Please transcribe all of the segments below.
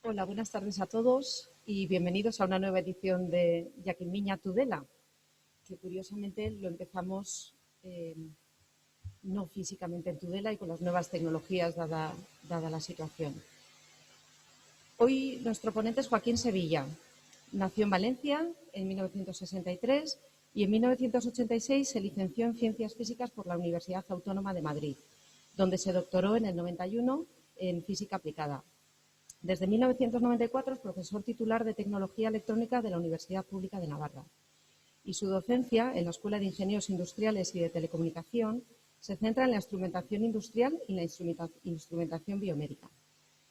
Hola, buenas tardes a todos y bienvenidos a una nueva edición de Jaquimiña Tudela, que curiosamente lo empezamos no físicamente en Tudela y con las nuevas tecnologías dada la situación. Hoy nuestro ponente es Joaquín Sevilla. Nació en Valencia en 1963 y en 1986 se licenció en Ciencias Físicas por la Universidad Autónoma de Madrid, donde se doctoró en el 91 en Física Aplicada. Desde 1994 es profesor titular de Tecnología Electrónica de la Universidad Pública de Navarra. Y su docencia en la Escuela de Ingenieros Industriales y de Telecomunicación se centra en la instrumentación industrial y la instrumentación biomédica.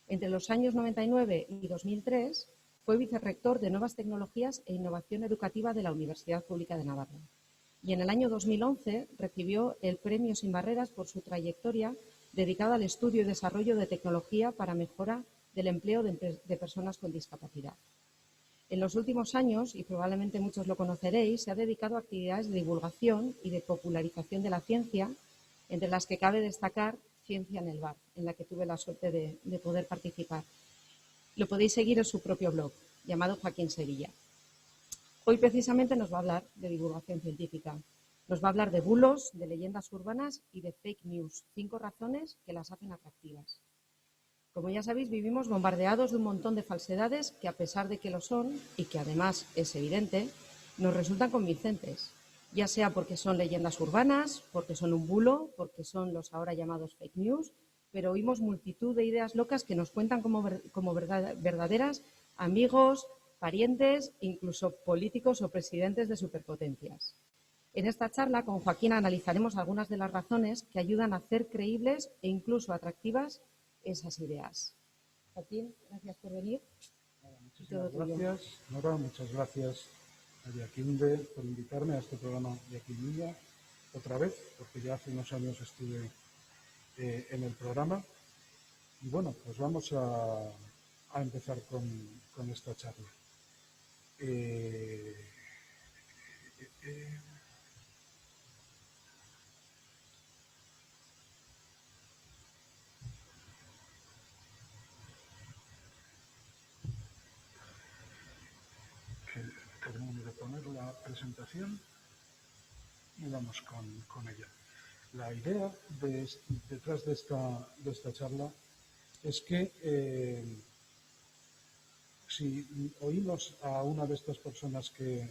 Entre los años 99 y 2003 fue vicerrector de Nuevas Tecnologías e Innovación Educativa de la Universidad Pública de Navarra. Y en el año 2011 recibió el Premio Sin Barreras por su trayectoria dedicada al estudio y desarrollo de tecnología para mejora del empleo de personas con discapacidad. En los últimos años, y probablemente muchos lo conoceréis, se ha dedicado a actividades de divulgación y de popularización de la ciencia, entre las que cabe destacar Ciencia en el Bar, en la que tuve la suerte de poder participar. Lo podéis seguir en su propio blog, llamado Joaquín Sevilla. Hoy precisamente nos va a hablar de divulgación científica. Nos va a hablar de bulos, de leyendas urbanas y de fake news, 5 razones que las hacen atractivas. Como ya sabéis, vivimos bombardeados de un montón de falsedades que, a pesar de que lo son, y que además es evidente, nos resultan convincentes, ya sea porque son leyendas urbanas, porque son un bulo, porque son los ahora llamados fake news, pero oímos multitud de ideas locas que nos cuentan como verdaderas amigos, parientes, incluso políticos o presidentes de superpotencias. En esta charla con Joaquín analizaremos algunas de las razones que ayudan a hacer creíbles e incluso atractivas esas ideas. Joaquín, gracias por venir. Muchísimas gracias, Nora. Muchas gracias a Yaquinde por invitarme a este programa de Jaquimiña otra vez, porque ya hace unos años estuve en el programa. Y bueno, pues vamos a empezar con esta charla. Termino de poner la presentación y vamos con ella. La idea detrás de esta charla es que si oímos a una de estas personas que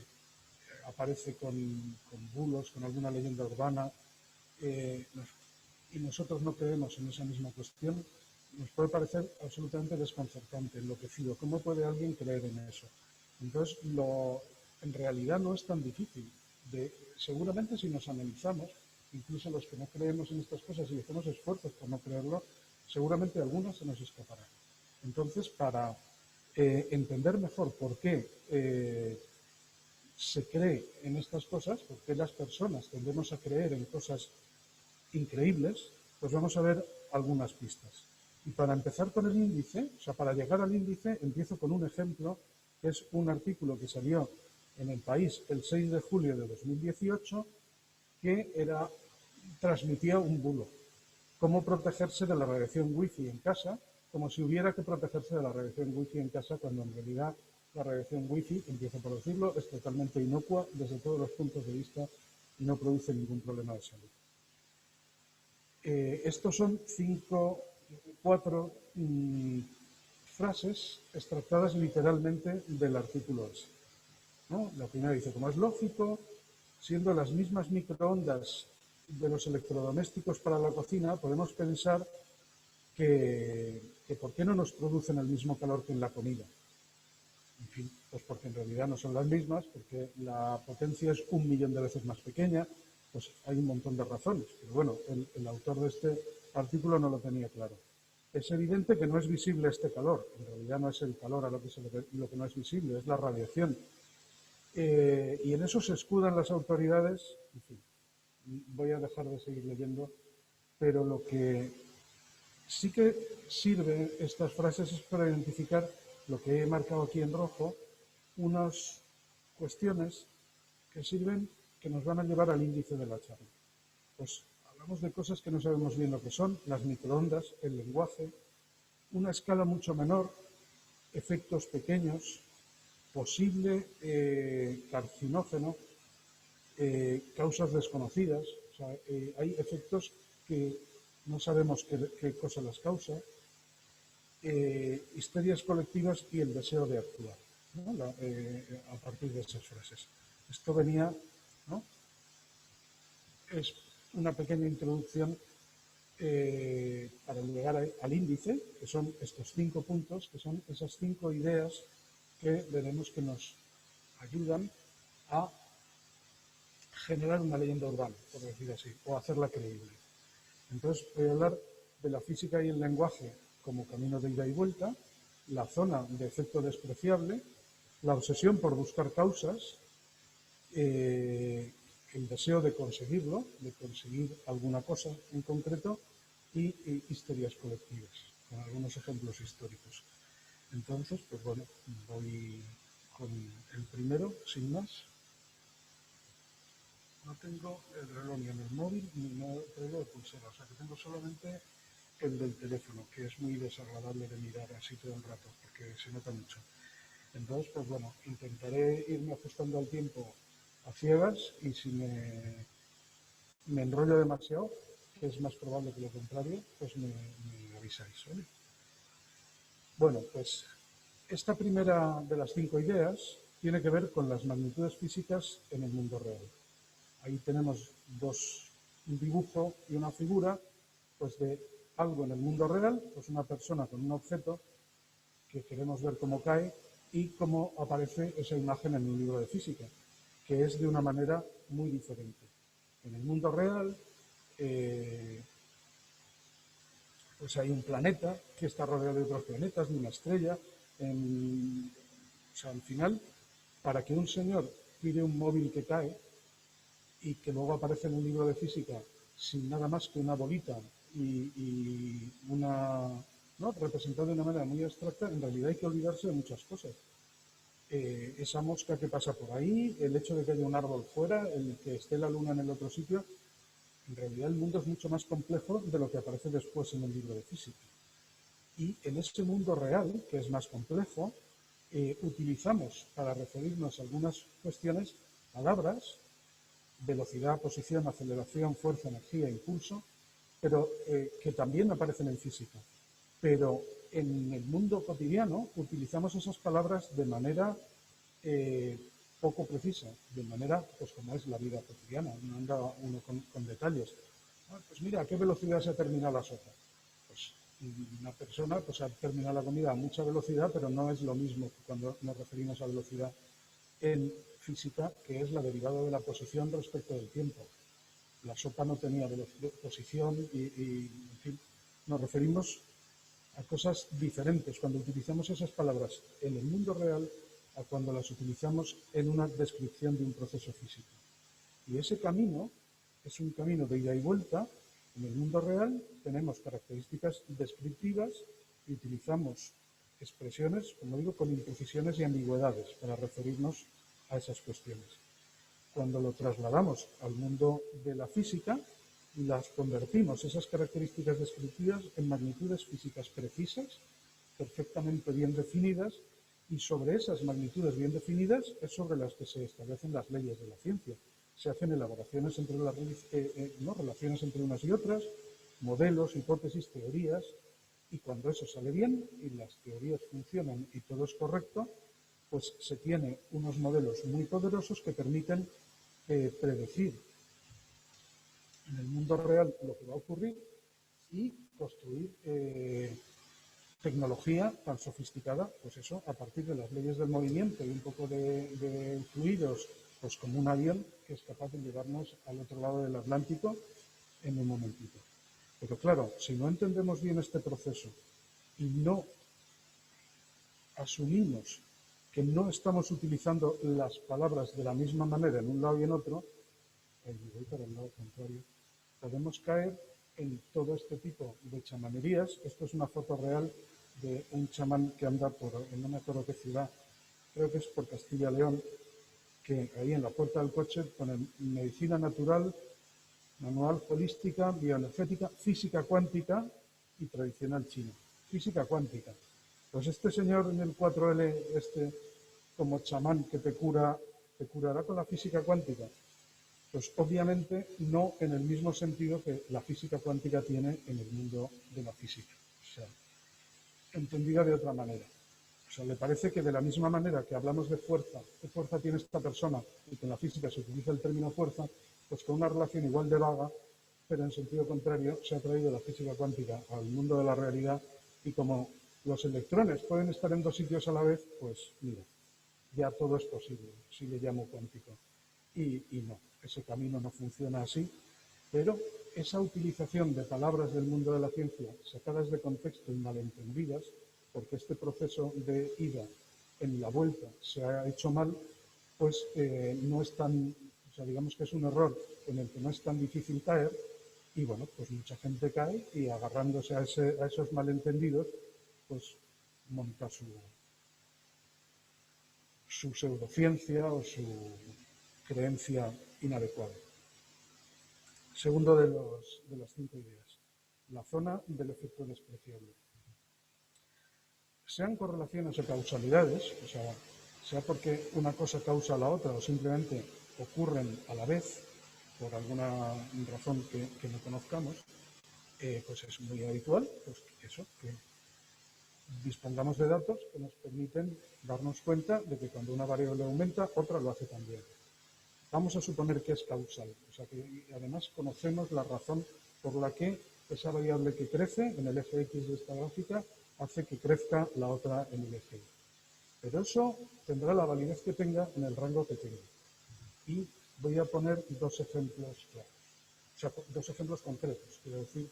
aparece con bulos, con alguna leyenda urbana, y nosotros no creemos en esa misma cuestión, nos puede parecer absolutamente desconcertante, enloquecido. ¿Cómo puede alguien creer en eso? Entonces, en realidad no es tan difícil. Seguramente si nos analizamos, incluso los que no creemos en estas cosas y hacemos esfuerzos por no creerlo, seguramente algunas se nos escaparán. Entonces, para entender mejor por qué se cree en estas cosas, por qué las personas tendemos a creer en cosas increíbles, pues vamos a ver algunas pistas. Y para empezar con el índice, o sea, para llegar al índice, empiezo con un ejemplo, que es un artículo que salió en El País el 6 de julio de 2018, que transmitía un bulo. Cómo protegerse de la radiación wifi en casa, como si hubiera que protegerse de la radiación wifi en casa, cuando en realidad la radiación wifi, empiezo por decirlo, es totalmente inocua desde todos los puntos de vista y no produce ningún problema de salud. Estos son cuatro frases extractadas literalmente del artículo ese, ¿no? La primera dice, como es lógico, siendo las mismas microondas de los electrodomésticos para la cocina, podemos pensar que ¿por qué no nos producen el mismo calor que en la comida? En fin, pues porque en realidad no son las mismas, porque la potencia es 1 millón de veces más pequeña, pues hay un montón de razones. Pero bueno, el autor de este artículo no lo tenía claro. Es evidente que no es visible este calor. En realidad no es el calor a lo que no es visible, es la radiación. Y en eso se escudan las autoridades. En fin, voy a dejar de seguir leyendo, pero lo que sí que sirve estas frases es para identificar lo que he marcado aquí en rojo, unas cuestiones que sirven, que nos van a llevar al índice de la charla. Pues hablamos de cosas que no sabemos bien lo que son, las microondas, el lenguaje, una escala mucho menor, efectos pequeños, posible carcinógeno, causas desconocidas. O sea, hay efectos que no sabemos qué cosa las causa, histerias colectivas y el deseo de actuar, ¿no? A partir de esas frases. Esto venía, ¿no? Es una pequeña introducción para llegar al índice, que son estos 5 puntos, que son esas 5 ideas que veremos que nos ayudan a generar una leyenda urbana, por decir así, o hacerla creíble. Entonces voy a hablar de la física y el lenguaje como camino de ida y vuelta, la zona de efecto despreciable, la obsesión por buscar causas, el deseo de conseguirlo, de conseguir alguna cosa en concreto, y histerias colectivas, con algunos ejemplos históricos. Entonces, pues bueno, voy con el primero, sin más. No tengo el reloj ni en el móvil ni el reloj de pulsera, o sea que tengo solamente el del teléfono, que es muy desagradable de mirar así todo el rato, porque se nota mucho. Entonces, pues bueno, intentaré irme ajustando al tiempo a ciegas y si me enrollo demasiado, que es más probable que lo contrario, pues me avisáis, ¿vale? Bueno, pues esta primera de las 5 ideas tiene que ver con las magnitudes físicas en el mundo real. Ahí tenemos un dibujo y una figura pues de algo en el mundo real, pues una persona con un objeto que queremos ver cómo cae y cómo aparece esa imagen en un libro de física, que es de una manera muy diferente. En el mundo real, pues hay un planeta que está rodeado de otros planetas, de una estrella. O sea, al final, para que un señor tire un móvil que cae y que luego aparece en un libro de física sin nada más que una bolita y una, ¿no?, representado de una manera muy abstracta, en realidad hay que olvidarse de muchas cosas. Esa mosca que pasa por ahí, el hecho de que haya un árbol fuera, el que esté la luna en el otro sitio, en realidad el mundo es mucho más complejo de lo que aparece después en el libro de física. Y en ese mundo real, que es más complejo, utilizamos para referirnos a algunas cuestiones palabras: velocidad, posición, aceleración, fuerza, energía, impulso, pero que también aparecen en física. Pero en el mundo cotidiano utilizamos esas palabras de manera poco precisa, de manera, pues como es la vida cotidiana, no anda uno con detalles. Pues mira, ¿a qué velocidad se ha terminado la sopa? Pues una persona pues ha terminado la comida a mucha velocidad, pero no es lo mismo que cuando nos referimos a velocidad en física, que es la derivada de la posición respecto del tiempo. La sopa no tenía posición y en fin, nos referimos a cosas diferentes cuando utilizamos esas palabras en el mundo real a cuando las utilizamos en una descripción de un proceso físico. Y ese camino es un camino de ida y vuelta. En el mundo real tenemos características descriptivas y utilizamos expresiones, como digo, con imprecisiones y ambigüedades para referirnos a esas cuestiones. Cuando lo trasladamos al mundo de la física, las convertimos, esas características descriptivas, en magnitudes físicas precisas, perfectamente bien definidas, y sobre esas magnitudes bien definidas es sobre las que se establecen las leyes de la ciencia. Se hacen elaboraciones entre relaciones entre unas y otras, modelos, hipótesis, teorías, y cuando eso sale bien y las teorías funcionan y todo es correcto, pues se tiene unos modelos muy poderosos que permiten predecir en el mundo real lo que va a ocurrir y construir tecnología tan sofisticada, pues eso, a partir de las leyes del movimiento y un poco de fluidos, pues como un avión que es capaz de llevarnos al otro lado del Atlántico en un momentito. Pero claro, si no entendemos bien este proceso y no asumimos que no estamos utilizando las palabras de la misma manera en un lado y en otro, voy para el lado contrario, podemos caer en todo este tipo de chamanerías. Esto es una foto real de un chamán que anda por, no me acuerdo qué ciudad, creo que es por Castilla y León, que ahí en la puerta del coche pone medicina natural, manual holística, bioenergética, física cuántica y tradicional china. Física cuántica. Pues este señor en el 4L, como chamán que te curará con la física cuántica. Pues obviamente no en el mismo sentido que la física cuántica tiene en el mundo de la física. O sea, entendida de otra manera. O sea, le parece que de la misma manera que hablamos de fuerza, qué fuerza tiene esta persona, y que en la física se utiliza el término fuerza, pues con una relación igual de vaga, pero en sentido contrario, se ha traído la física cuántica al mundo de la realidad, y como los electrones pueden estar en dos sitios a la vez, pues mira, ya todo es posible, si le llamo cuántico. Y no, ese camino no funciona así, pero esa utilización de palabras del mundo de la ciencia sacadas de contexto y malentendidas, porque este proceso de ida en la vuelta se ha hecho mal, pues no es tan, o sea, digamos que es un error en el que no es tan difícil caer, y bueno, pues mucha gente cae y agarrándose a esos malentendidos, pues monta su pseudociencia o su creencia inadecuada. Segundo de las 5 ideas, la zona del efecto despreciable. Sean correlaciones o causalidades, o sea porque una cosa causa a la otra o simplemente ocurren a la vez por alguna razón que no conozcamos, pues es muy habitual, pues eso, que dispongamos de datos que nos permiten darnos cuenta de que cuando una variable aumenta, otra lo hace también. Vamos a suponer que es causal, o sea que además conocemos la razón por la que esa variable que crece en el eje X de esta gráfica hace que crezca la otra en el eje Y. Pero eso tendrá la validez que tenga en el rango que tenga. Y voy a poner dos ejemplos claros, o sea, dos ejemplos concretos, quiero decir,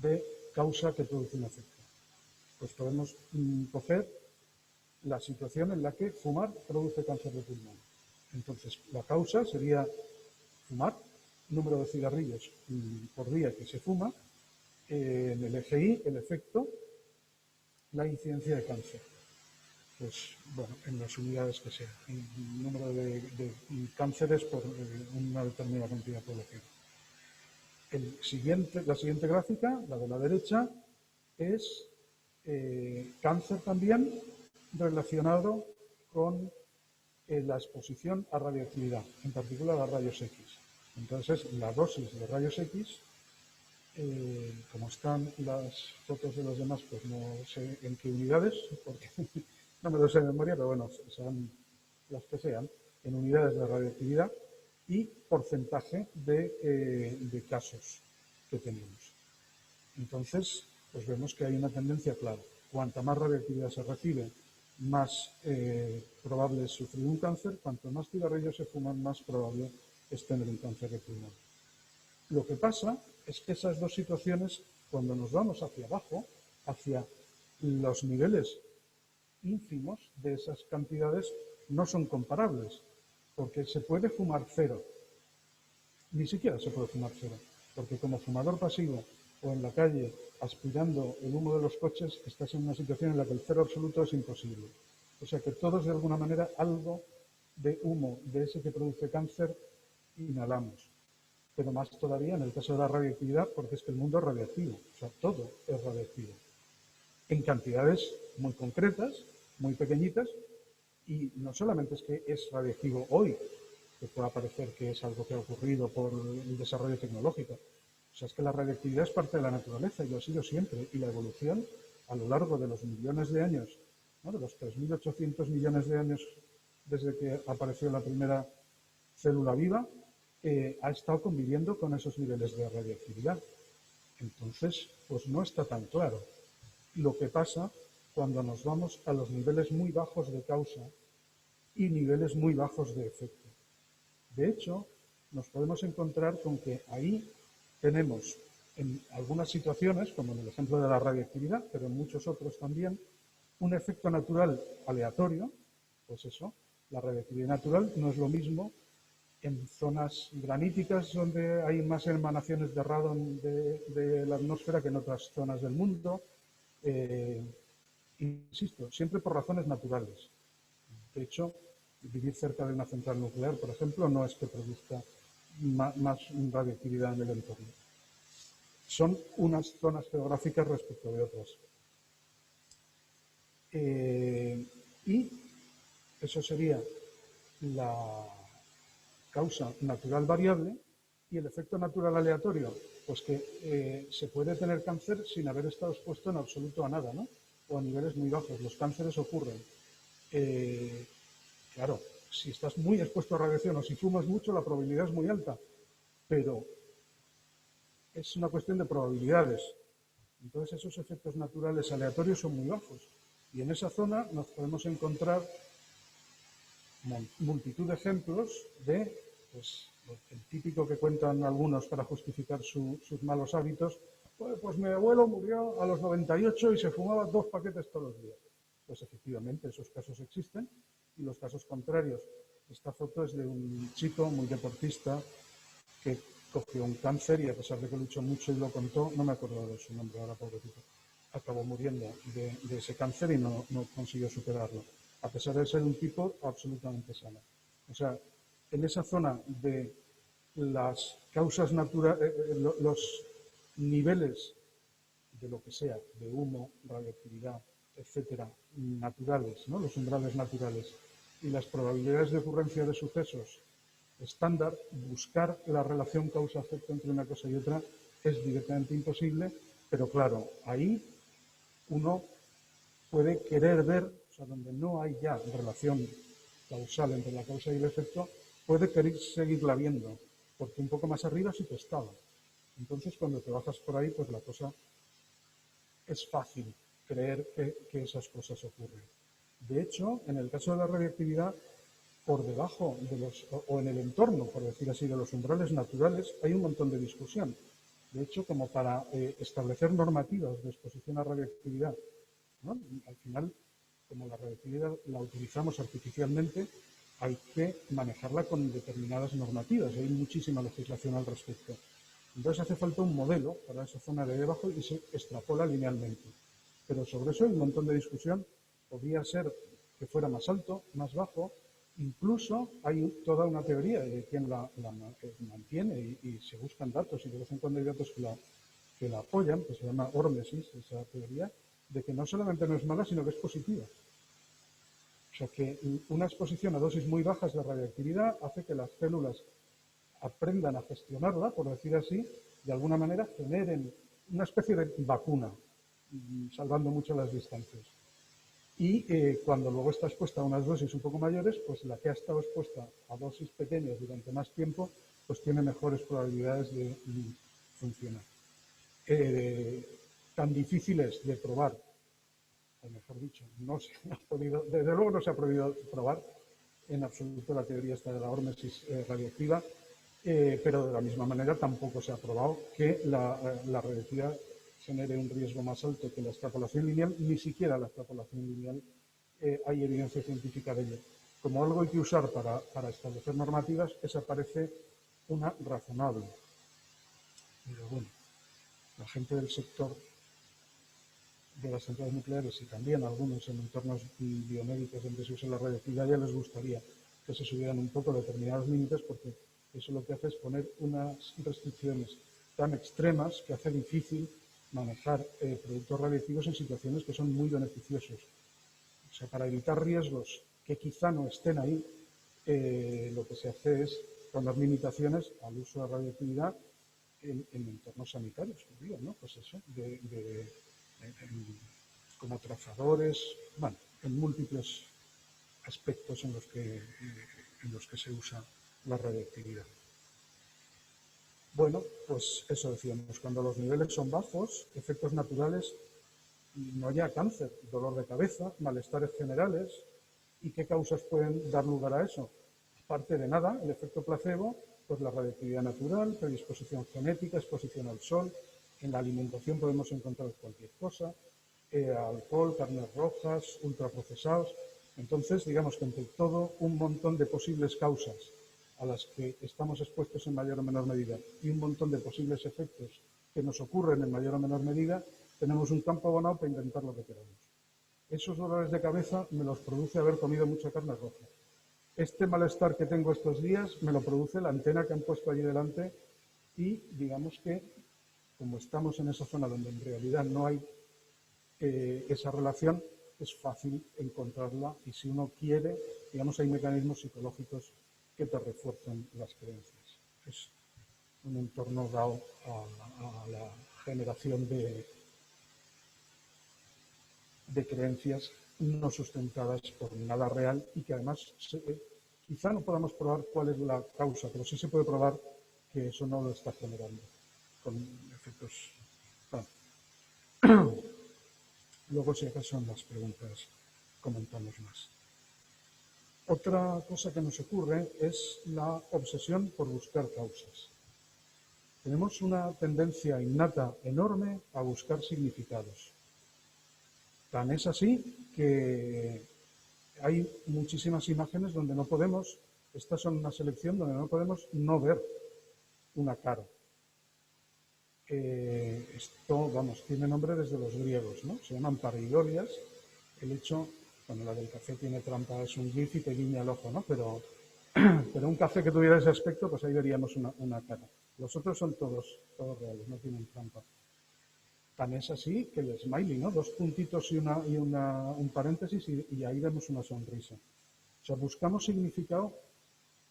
de causa que produce un efecto. Pues podemos coger la situación en la que fumar produce cáncer de pulmón. Entonces, la causa sería fumar, número de cigarrillos por día que se fuma, en el eje Y, el efecto, la incidencia de cáncer. Pues, bueno, en las unidades que sea, el número de cánceres por una determinada cantidad de población. La siguiente gráfica, la de la derecha, es cáncer también relacionado con la exposición a radioactividad, en particular a rayos X. Entonces, la dosis de rayos X, como están las fotos de los demás, pues no sé en qué unidades, porque no me lo sé de memoria, pero bueno, sean las que sean, en unidades de radioactividad y porcentaje de casos que tenemos. Entonces, pues vemos que hay una tendencia clara. Cuanta más radioactividad se recibe, más probable es sufrir un cáncer. Cuanto más cigarrillos se fuman, más probable es tener un cáncer de pulmón. Lo que pasa es que esas dos situaciones, cuando nos vamos hacia abajo, hacia los niveles ínfimos de esas cantidades, no son comparables, porque se puede fumar cero. Ni siquiera se puede fumar cero, porque como fumador pasivo o en la calle aspirando el humo de los coches, estás en una situación en la que el cero absoluto es imposible. O sea que todos de alguna manera algo de humo de ese que produce cáncer inhalamos. Pero más todavía en el caso de la radioactividad, porque es que el mundo es radioactivo, o sea, todo es radioactivo. En cantidades muy concretas, muy pequeñitas, y no solamente es que es radioactivo hoy, que pueda parecer que es algo que ha ocurrido por el desarrollo tecnológico. O sea, es que la radioactividad es parte de la naturaleza y lo ha sido siempre. Y la evolución, a lo largo de los millones de años, ¿no?, de los 3.800 millones de años desde que apareció la primera célula viva, ha estado conviviendo con esos niveles de radioactividad. Entonces, pues no está tan claro lo que pasa cuando nos vamos a los niveles muy bajos de causa y niveles muy bajos de efecto. De hecho, nos podemos encontrar con que ahí tenemos en algunas situaciones, como en el ejemplo de la radioactividad, pero en muchos otros también, un efecto natural aleatorio. Pues eso, la radioactividad natural no es lo mismo en zonas graníticas donde hay más emanaciones de radón de la atmósfera que en otras zonas del mundo. Insisto, siempre por razones naturales. De hecho, vivir cerca de una central nuclear, por ejemplo, no es que produzca más radioactividad en el entorno. Son unas zonas geográficas respecto de otras. Y eso sería la causa natural variable. Y el efecto natural aleatorio, pues que se puede tener cáncer sin haber estado expuesto en absoluto a nada, ¿no? O a niveles muy bajos. Los cánceres ocurren. Claro, si estás muy expuesto a radiación o si fumas mucho, la probabilidad es muy alta, pero es una cuestión de probabilidades. Entonces esos efectos naturales aleatorios son muy bajos. Y en esa zona nos podemos encontrar multitud de ejemplos de, pues, el típico que cuentan algunos para justificar sus malos hábitos. Pues mi abuelo murió a los 98 y se fumaba 2 paquetes todos los días. Pues efectivamente, esos casos existen. Y los casos contrarios. Esta foto es de un chico muy deportista que cogió un cáncer y a pesar de que luchó mucho y lo contó, no me acuerdo de su nombre ahora, pobrecito, acabó muriendo de ese cáncer y no consiguió superarlo, a pesar de ser un tipo absolutamente sano. O sea, en esa zona de las causas naturales, los niveles de lo que sea, de humo, radioactividad, etcétera, naturales, ¿no? Los umbrales naturales y las probabilidades de ocurrencia de sucesos estándar, buscar la relación causa-efecto entre una cosa y otra es directamente imposible, pero claro, ahí uno puede querer ver, o sea, donde no hay ya relación causal entre la causa y el efecto, puede querer seguirla viendo, porque un poco más arriba sí que estaba. Entonces, cuando te bajas por ahí, pues la cosa es fácil creer que esas cosas ocurren. De hecho, en el caso de la radioactividad, por debajo de o en el entorno, por decir así, de los umbrales naturales, hay un montón de discusión. De hecho, como para establecer normativas de exposición a radioactividad, ¿no? Al final, como la radioactividad la utilizamos artificialmente, hay que manejarla con determinadas normativas. Hay muchísima legislación al respecto. Entonces hace falta un modelo para esa zona de debajo y se extrapola linealmente. Pero sobre eso hay un montón de discusión. Podría ser que fuera más alto, más bajo. Incluso hay toda una teoría de quien la mantiene y se buscan datos y de vez en cuando hay datos que la apoyan, que se llama hormesis, esa teoría, de que no solamente no es mala, sino que es positiva. O sea que una exposición a dosis muy bajas de radioactividad hace que las células aprendan a gestionarla, por decir así, de alguna manera generen una especie de vacuna, salvando mucho las distancias. Y cuando luego está expuesta a unas dosis un poco mayores, pues la que ha estado expuesta a dosis pequeñas durante más tiempo, pues tiene mejores probabilidades de funcionar. Tan difíciles de probar, o mejor dicho, no se ha podido, desde luego no se ha podido probar en absoluto la teoría esta de la hormesis radioactiva, pero de la misma manera tampoco se ha probado que la radioactividad genere un riesgo más alto que la extrapolación lineal, ni siquiera la extrapolación lineal hay evidencia científica de ello. Como algo hay que usar para establecer normativas, esa parece una razonable. Pero bueno, la gente del sector de las centrales nucleares y también algunos en entornos biomédicos donde se usa la radioactividad ya les gustaría que se subieran un poco determinados límites porque eso lo que hace es poner unas restricciones tan extremas que hace difícil manejar productos radiactivos en situaciones que son muy beneficiosos. O sea, para evitar riesgos que quizá no estén ahí, lo que se hace es poner limitaciones al uso de radioactividad en entornos sanitarios, digo, ¿no? Pues eso, como trazadores, bueno, en múltiples aspectos en los que se usa la radioactividad. Bueno, pues eso decíamos, cuando los niveles son bajos, efectos naturales, no haya cáncer, dolor de cabeza, malestares generales. ¿Y qué causas pueden dar lugar a eso? Aparte de nada, el efecto placebo, pues la radioactividad natural, predisposición genética, exposición al sol. En la alimentación podemos encontrar cualquier cosa, alcohol, carnes rojas, ultraprocesados. Entonces, digamos que entre todo un montón de posibles causas a las que estamos expuestos en mayor o menor medida y un montón de posibles efectos que nos ocurren en mayor o menor medida, tenemos un campo abonado para intentar lo que queramos. Esos dolores de cabeza me los produce haber comido mucha carne roja. Este malestar que tengo estos días me lo produce la antena que han puesto allí delante y digamos que como estamos en esa zona donde en realidad no hay esa relación, es fácil encontrarla y si uno quiere, digamos, hay mecanismos psicológicos que te refuerzan las creencias. Es un entorno dado a la generación de creencias no sustentadas por nada real y que además quizá no podamos probar cuál es la causa, pero sí se puede probar que eso no lo está generando con efectos. Bueno. Luego, si acaso, en las preguntas comentamos más. Otra cosa que nos ocurre es la obsesión por buscar causas. Tenemos una tendencia innata enorme a buscar significados. Tan es así que hay muchísimas imágenes donde no podemos, estas son una selección donde no podemos no ver una cara. Esto, vamos, tiene nombre desde los griegos, ¿no? Se llaman pareidolias. El hecho, bueno, la del café tiene trampa, es un gif y te guiña el ojo, ¿no? Pero un café que tuviera ese aspecto, pues ahí veríamos una cara. Los otros son todos reales, no tienen trampa. Tan es así que el smiley, ¿no? Dos puntitos y un paréntesis y ahí vemos una sonrisa. O sea, buscamos significado,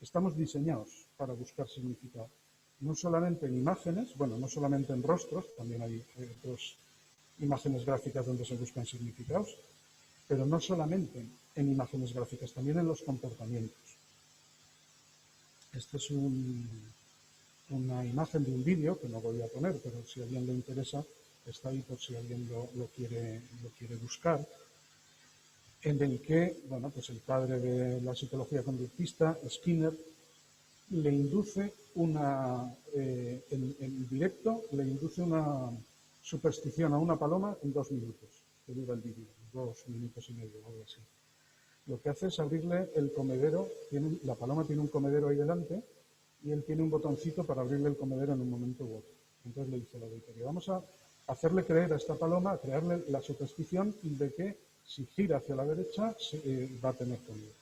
estamos diseñados para buscar significado. No solamente en imágenes, bueno, no solamente en rostros, también hay otras imágenes gráficas donde se buscan significados, pero no solamente en imágenes gráficas, también en los comportamientos. Esta es una imagen de un vídeo que no voy a poner, pero si a alguien le interesa, está ahí por si alguien lo quiere buscar, en el que, bueno, pues el padre de la psicología conductista, Skinner, le induce en directo, le induce una superstición a una paloma en 2 minutos, que dura el vídeo, 2 minutos y medio, algo así. Lo que hace es abrirle el comedero, la paloma tiene un comedero ahí delante, y él tiene un botoncito para abrirle el comedero en un momento u otro. Entonces le dice a la auditoría, vamos a hacerle creer a esta paloma, a crearle la superstición de que si gira hacia la derecha va a tener comida.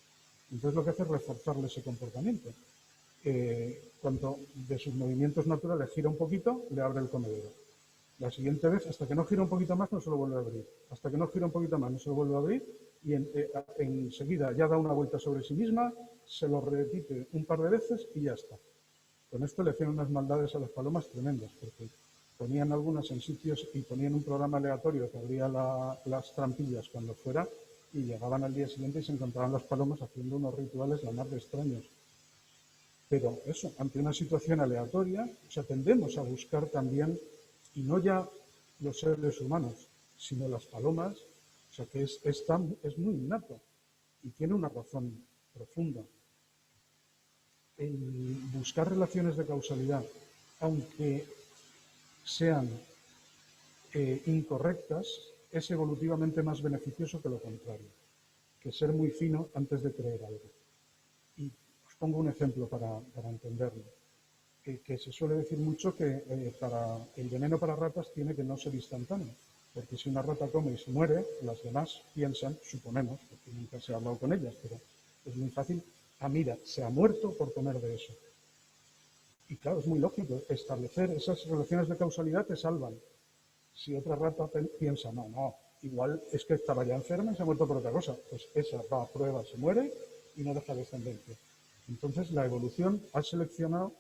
Entonces lo que hace es reforzarle ese comportamiento. Cuando de sus movimientos naturales gira un poquito, le abre el comedero. La siguiente vez, hasta que no gira un poquito más, no se lo vuelve a abrir. Hasta que no gira un poquito más, no se lo vuelve a abrir. Y enseguida ya da una vuelta sobre sí misma, se lo repite un par de veces y ya está. Con esto le hacían unas maldades a las palomas tremendas, porque ponían algunas en sitios y ponían un programa aleatorio que abría las trampillas cuando fuera y llegaban al día siguiente y se encontraban las palomas haciendo unos rituales la más de extraños. Pero eso, ante una situación aleatoria, o sea, tendemos a buscar también, y no ya los seres humanos, sino las palomas, o sea, que es muy innato y tiene una razón profunda. El buscar relaciones de causalidad, aunque sean incorrectas, es evolutivamente más beneficioso que lo contrario, que ser muy fino antes de creer algo. Y os pongo un ejemplo para entenderlo, que se suele decir mucho que el veneno para ratas tiene que no ser instantáneo, porque si una rata come y se muere, las demás piensan, suponemos, porque nunca se ha hablado con ellas, pero es muy fácil, mira, se ha muerto por comer de eso. Y claro, es muy lógico, establecer esas relaciones de causalidad te salvan. Si otra rata piensa, no, igual es que estaba ya enferma y se ha muerto por otra cosa, pues esa va a prueba, se muere y no deja descendencia. Entonces la evolución ha seleccionado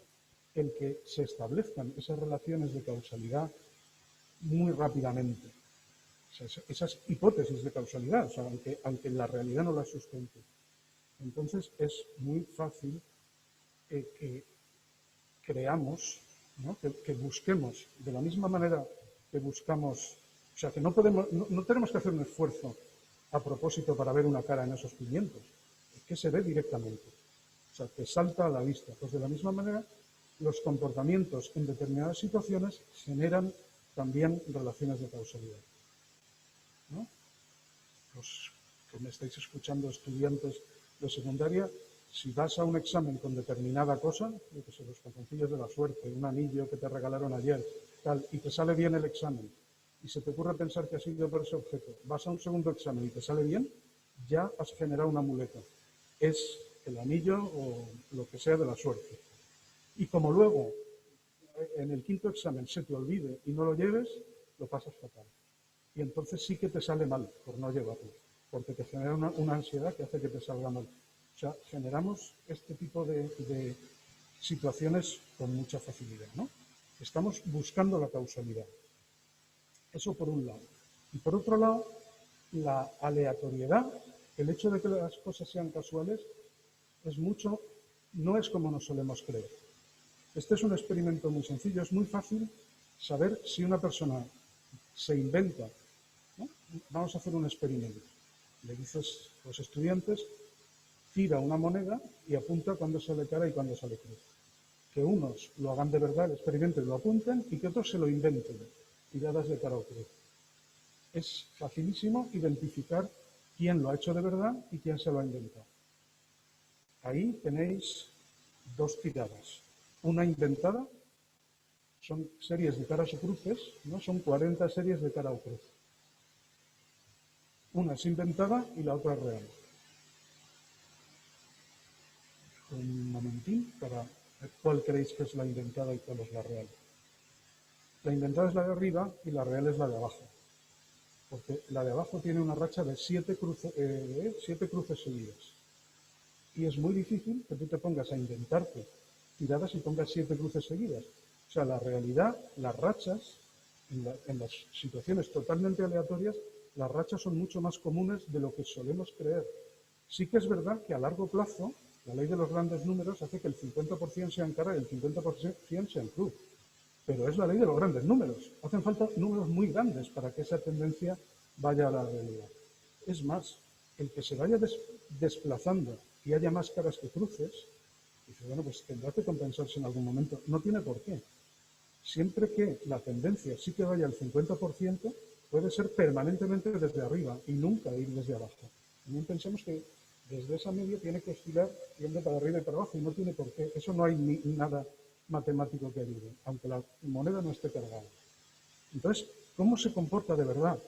el que se establezcan esas relaciones de causalidad muy rápidamente. O sea, esas hipótesis de causalidad, o sea, aunque la realidad no las sustente. Entonces es muy fácil que creamos, ¿no? Que busquemos de la misma manera que buscamos, o sea, que no tenemos que hacer un esfuerzo a propósito para ver una cara en esos pimientos, es que se ve directamente, o sea, que salta a la vista. Pues de la misma manera, los comportamientos en determinadas situaciones generan también relaciones de causalidad, ¿no? Los que me estáis escuchando, estudiantes de secundaria, si vas a un examen con determinada cosa, yo que sé, los calzoncillos de la suerte, un anillo que te regalaron ayer, tal, y te sale bien el examen, y se te ocurre pensar que has ido por ese objeto, vas a un segundo examen y te sale bien, ya has generado un amuleto. Es el anillo o lo que sea de la suerte. Y como luego, en el quinto examen, se te olvide y no lo lleves, lo pasas fatal. Y entonces sí que te sale mal por no llevarlo. porque te genera una ansiedad que hace que te salga mal. O sea, generamos este tipo de situaciones con mucha facilidad, ¿no? Estamos buscando la causalidad. Eso por un lado. Y por otro lado, la aleatoriedad, el hecho de que las cosas sean casuales, no es como nos solemos creer. Este es un experimento muy sencillo, es muy fácil saber si una persona se inventa, ¿no? Vamos a hacer un experimento. Le dices a los estudiantes, tira una moneda y apunta cuándo sale cara y cuándo sale cruz. Que unos lo hagan de verdad, el experimento y lo apunten, y que otros se lo inventen, tiradas de cara o cruz. Es facilísimo identificar quién lo ha hecho de verdad y quién se lo ha inventado. Ahí tenéis dos tiradas. Una inventada, son series de caras o cruces, ¿no? Son 40 series de cara o cruz. Una es inventada y la otra es real. Un momentín para ver cuál creéis que es la inventada y cuál es la real. La inventada es la de arriba y la real es la de abajo. Porque la de abajo tiene una racha de 7 cruces seguidas. Y es muy difícil que tú te pongas a inventarte tiradas y pongas 7 cruces seguidas. O sea, la realidad, las rachas, en las situaciones totalmente aleatorias, las rachas son mucho más comunes de lo que solemos creer. Sí que es verdad que a largo plazo, la ley de los grandes números hace que el 50% sea en cara y el 50% sea en cruz. Pero es la ley de los grandes números. Hacen falta números muy grandes para que esa tendencia vaya a la realidad. Es más, el que se vaya desplazando y haya más caras que cruces, dice, bueno, pues tendrá que compensarse en algún momento. No tiene por qué. Siempre que la tendencia sí que vaya al 50%, puede ser permanentemente desde arriba y nunca ir desde abajo. También pensamos que desde esa media tiene que oscilar yendo para arriba y para abajo y no tiene por qué. Eso no hay nada matemático que ayude, aunque la moneda no esté cargada. Entonces, ¿cómo se comporta de verdad?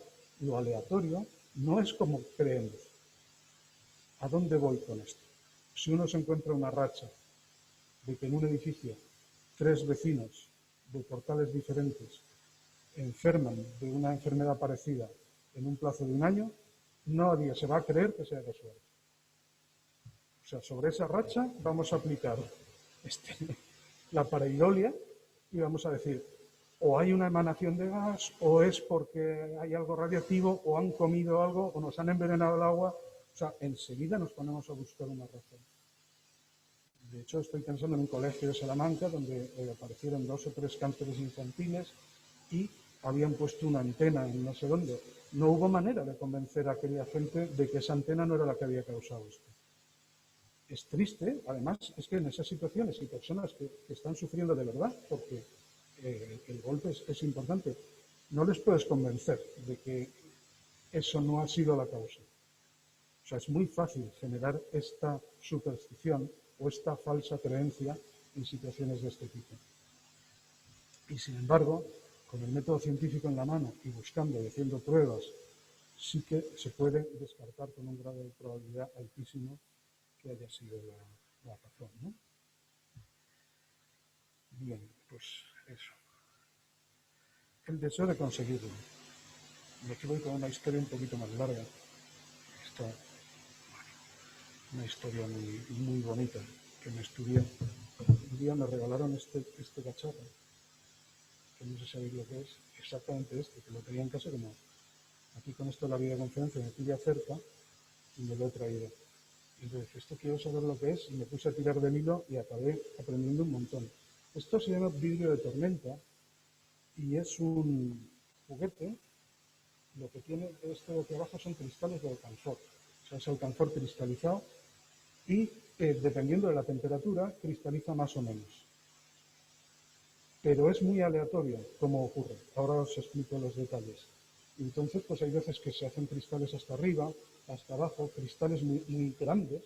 Lo aleatorio no es como creemos. ¿A dónde voy con esto? Si uno se encuentra una racha de que en un edificio 3 vecinos de portales diferentes enferman de una enfermedad parecida en un plazo de un año, nadie se va a creer que sea casual. O sea, sobre esa racha vamos a aplicar la pareidolia y vamos a decir, o hay una emanación de gas, o es porque hay algo radiactivo, o han comido algo, o nos han envenenado el agua. O sea, enseguida nos ponemos a buscar una razón. De hecho, estoy pensando en un colegio de Salamanca donde aparecieron 2 o 3 cánceres infantiles y habían puesto una antena en no sé dónde. No hubo manera de convencer a aquella gente de que esa antena no era la que había causado esto. Es triste, además, es que en esas situaciones hay personas que están sufriendo de verdad porque el golpe es importante. No les puedes convencer de que eso no ha sido la causa. O sea, es muy fácil generar esta superstición o esta falsa creencia en situaciones de este tipo. Y sin embargo, con el método científico en la mano y buscando y haciendo pruebas, sí que se puede descartar con un grado de probabilidad altísimo que haya sido la razón, ¿no? Bien, pues eso. El deseo de conseguirlo. Y aquí voy con una historia un poquito más larga. Una historia muy bonita que me estudié. Un día me regalaron este cacharro, que no sé si sabéis lo que es, exactamente que lo tenía en casa como aquí con esto de la videoconferencia me pilla cerca y me lo he traído. Y entonces, esto quiero saber lo que es y me puse a tirar del hilo y acabé aprendiendo un montón. Esto se llama vidrio de tormenta y es un juguete. Lo que tiene esto de aquí abajo son cristales de alcanfor. O sea, es alcanfor cristalizado y dependiendo de la temperatura cristaliza más o menos. Pero es muy aleatorio cómo ocurre. Ahora os explico los detalles. Entonces, pues hay veces que se hacen cristales hasta arriba, hasta abajo, cristales muy grandes,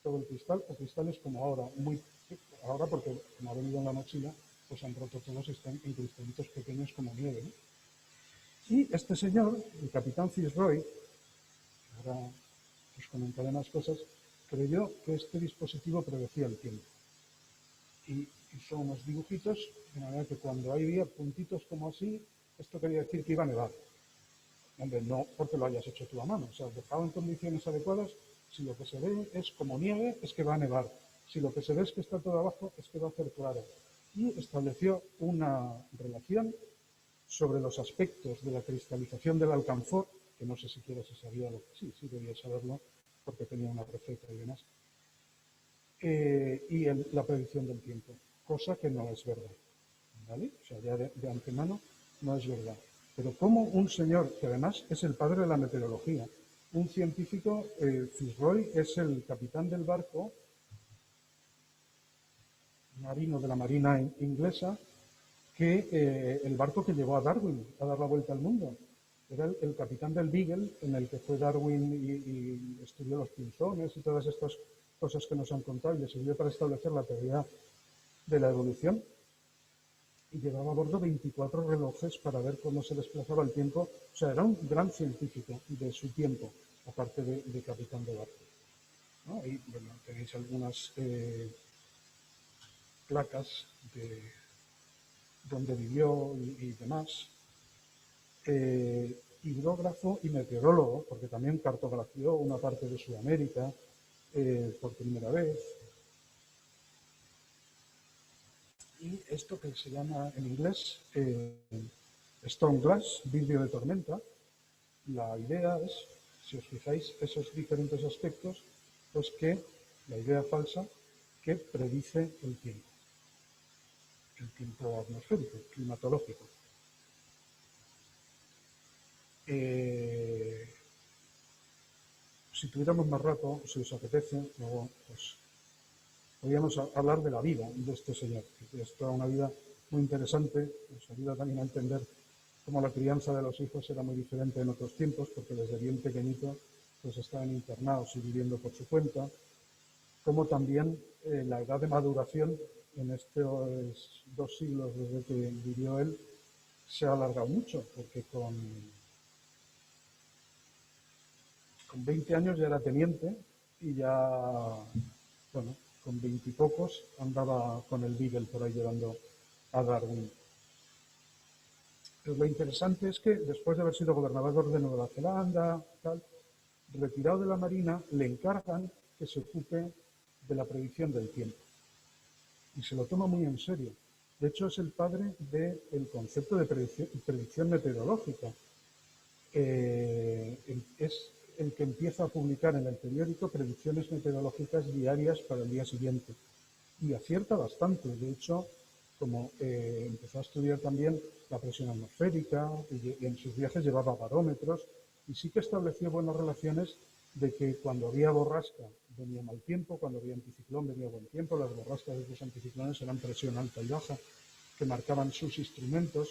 todo el cristal, o cristales como ahora, ahora porque como ha venido en la mochila, pues han roto todos y están en cristalitos pequeños como nieve, ¿no? Y este señor, el capitán Fitzroy, ahora os comentaré más cosas, creyó que este dispositivo predecía el tiempo. Y hizo unos dibujitos de manera que cuando había puntitos como así, esto quería decir que iba a nevar. Hombre, no porque lo hayas hecho tú a mano. O sea, dejado en condiciones adecuadas, si lo que se ve es como nieve, es que va a nevar. Si lo que se ve es que está todo abajo, es que va a hacer claro. Y estableció una relación sobre los aspectos de la cristalización del alcanfor, que no sé siquiera si sabía lo que sí debía saberlo, porque tenía una receta y demás, y la predicción del tiempo, cosa que no es verdad. ¿Vale? O sea, ya de antemano no es verdad. Pero como un señor, que además es el padre de la meteorología, un científico, Fitzroy es el capitán del barco marino de la Marina inglesa, que el barco que llevó a Darwin a dar la vuelta al mundo. Era el capitán del Beagle, en el que fue Darwin y estudió los pinzones y todas estas cosas que nos han contado, y le sirvió para establecer la teoría de la evolución. Y llevaba a bordo 24 relojes para ver cómo se desplazaba el tiempo. O sea, era un gran científico de su tiempo, aparte de capitán de barco, ¿no? Y bueno, tenéis algunas placas de donde vivió y demás. Hidrógrafo y meteorólogo, porque también cartografió una parte de Sudamérica por primera vez. Y esto que se llama en inglés Storm Glass, vidrio de tormenta, la idea es, si os fijáis, esos diferentes aspectos, pues que la idea falsa que predice el tiempo atmosférico, climatológico. Si tuviéramos más rato, si os apetece, luego pues podríamos hablar de la vida de este señor, que es toda una vida muy interesante, nos ayuda también a entender cómo la crianza de los hijos era muy diferente en otros tiempos, porque desde bien pequeñito pues estaban internados y viviendo por su cuenta, como también la edad de maduración en estos 2 siglos desde que vivió él se ha alargado mucho, porque con 20 años ya era teniente y ya, bueno, con 20 y pocos andaba con el Beagle por ahí llevando a Darwin. Pero lo interesante es que después de haber sido gobernador de Nueva Zelanda, tal, retirado de la Marina, le encargan que se ocupe de la predicción del tiempo. Y se lo toma muy en serio. De hecho, es el padre del concepto de predicción meteorológica. Es el que empieza a publicar en el periódico predicciones meteorológicas diarias para el día siguiente. Y acierta bastante. De hecho, como empezó a estudiar también la presión atmosférica y en sus viajes llevaba barómetros, y sí que estableció buenas relaciones de que cuando había borrasca venía mal tiempo, cuando había anticiclón venía buen tiempo. Las borrascas de los anticiclones eran presión alta y baja, que marcaban sus instrumentos.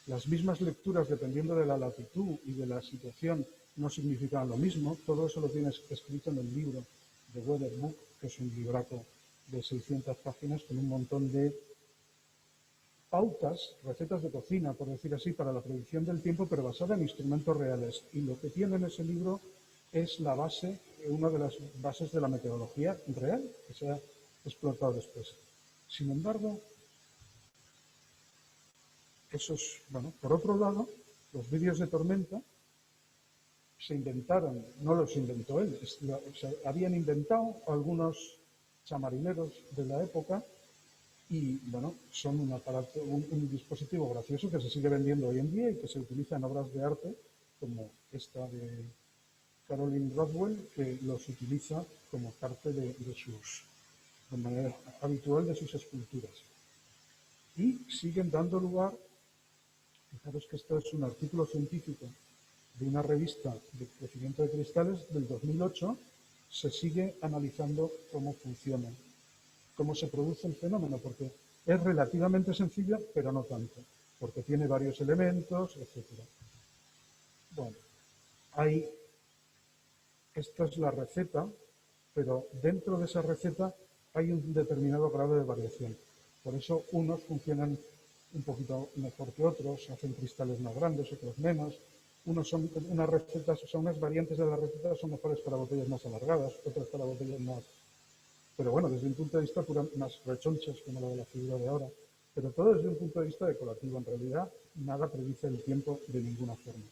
Las mismas lecturas, dependiendo de la latitud y de la situación, no significaban lo mismo. Todo eso lo tienes escrito en el libro de Weather Book, que es un libraco de 600 páginas con un montón de pautas, recetas de cocina, por decir así, para la predicción del tiempo, pero basada en instrumentos reales. Y lo que tiene en ese libro es la base, una de las bases de la meteorología real que se ha explotado después. Sin embargo, bueno, por otro lado, los vídeos de tormenta se inventaron, no los inventó él, habían inventado algunos chamarineros de la época. Y bueno, son un dispositivo gracioso que se sigue vendiendo hoy en día y que se utiliza en obras de arte, como esta de Caroline Rodwell, que los utiliza como parte de manera habitual de sus esculturas. Y siguen dando lugar, fijaros que esto es un artículo científico de una revista de crecimiento de cristales del 2008, se sigue analizando cómo funciona, cómo se produce el fenómeno, porque es relativamente sencilla, pero no tanto, porque tiene varios elementos, etc. Bueno, esta es la receta, pero dentro de esa receta hay un determinado grado de variación. Por eso unos funcionan un poquito mejor que otros, hacen cristales más grandes, otros menos. Unas recetas, o sea, unas variantes de la receta son mejores para botellas más alargadas, otras para botellas más. Pero bueno, desde un punto de vista más rechonchas, como la de la figura de ahora. Pero todo desde un punto de vista decorativo. En realidad, nada predice el tiempo de ninguna forma.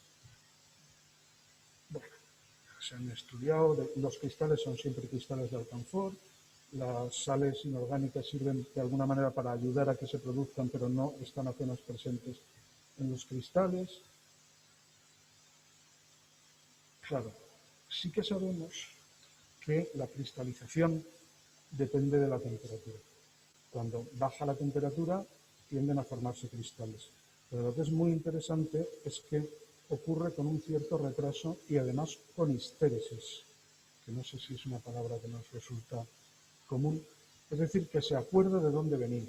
se han estudiado, los cristales son siempre cristales de alcanfor, las sales inorgánicas sirven de alguna manera para ayudar a que se produzcan, pero no están apenas presentes en los cristales. Claro, sí que sabemos que la cristalización depende de la temperatura. Cuando baja la temperatura tienden a formarse cristales. Pero lo que es muy interesante es que ocurre con un cierto retraso y además con histéresis, que no sé si es una palabra que nos resulta común, es decir, que se acuerda de dónde venía.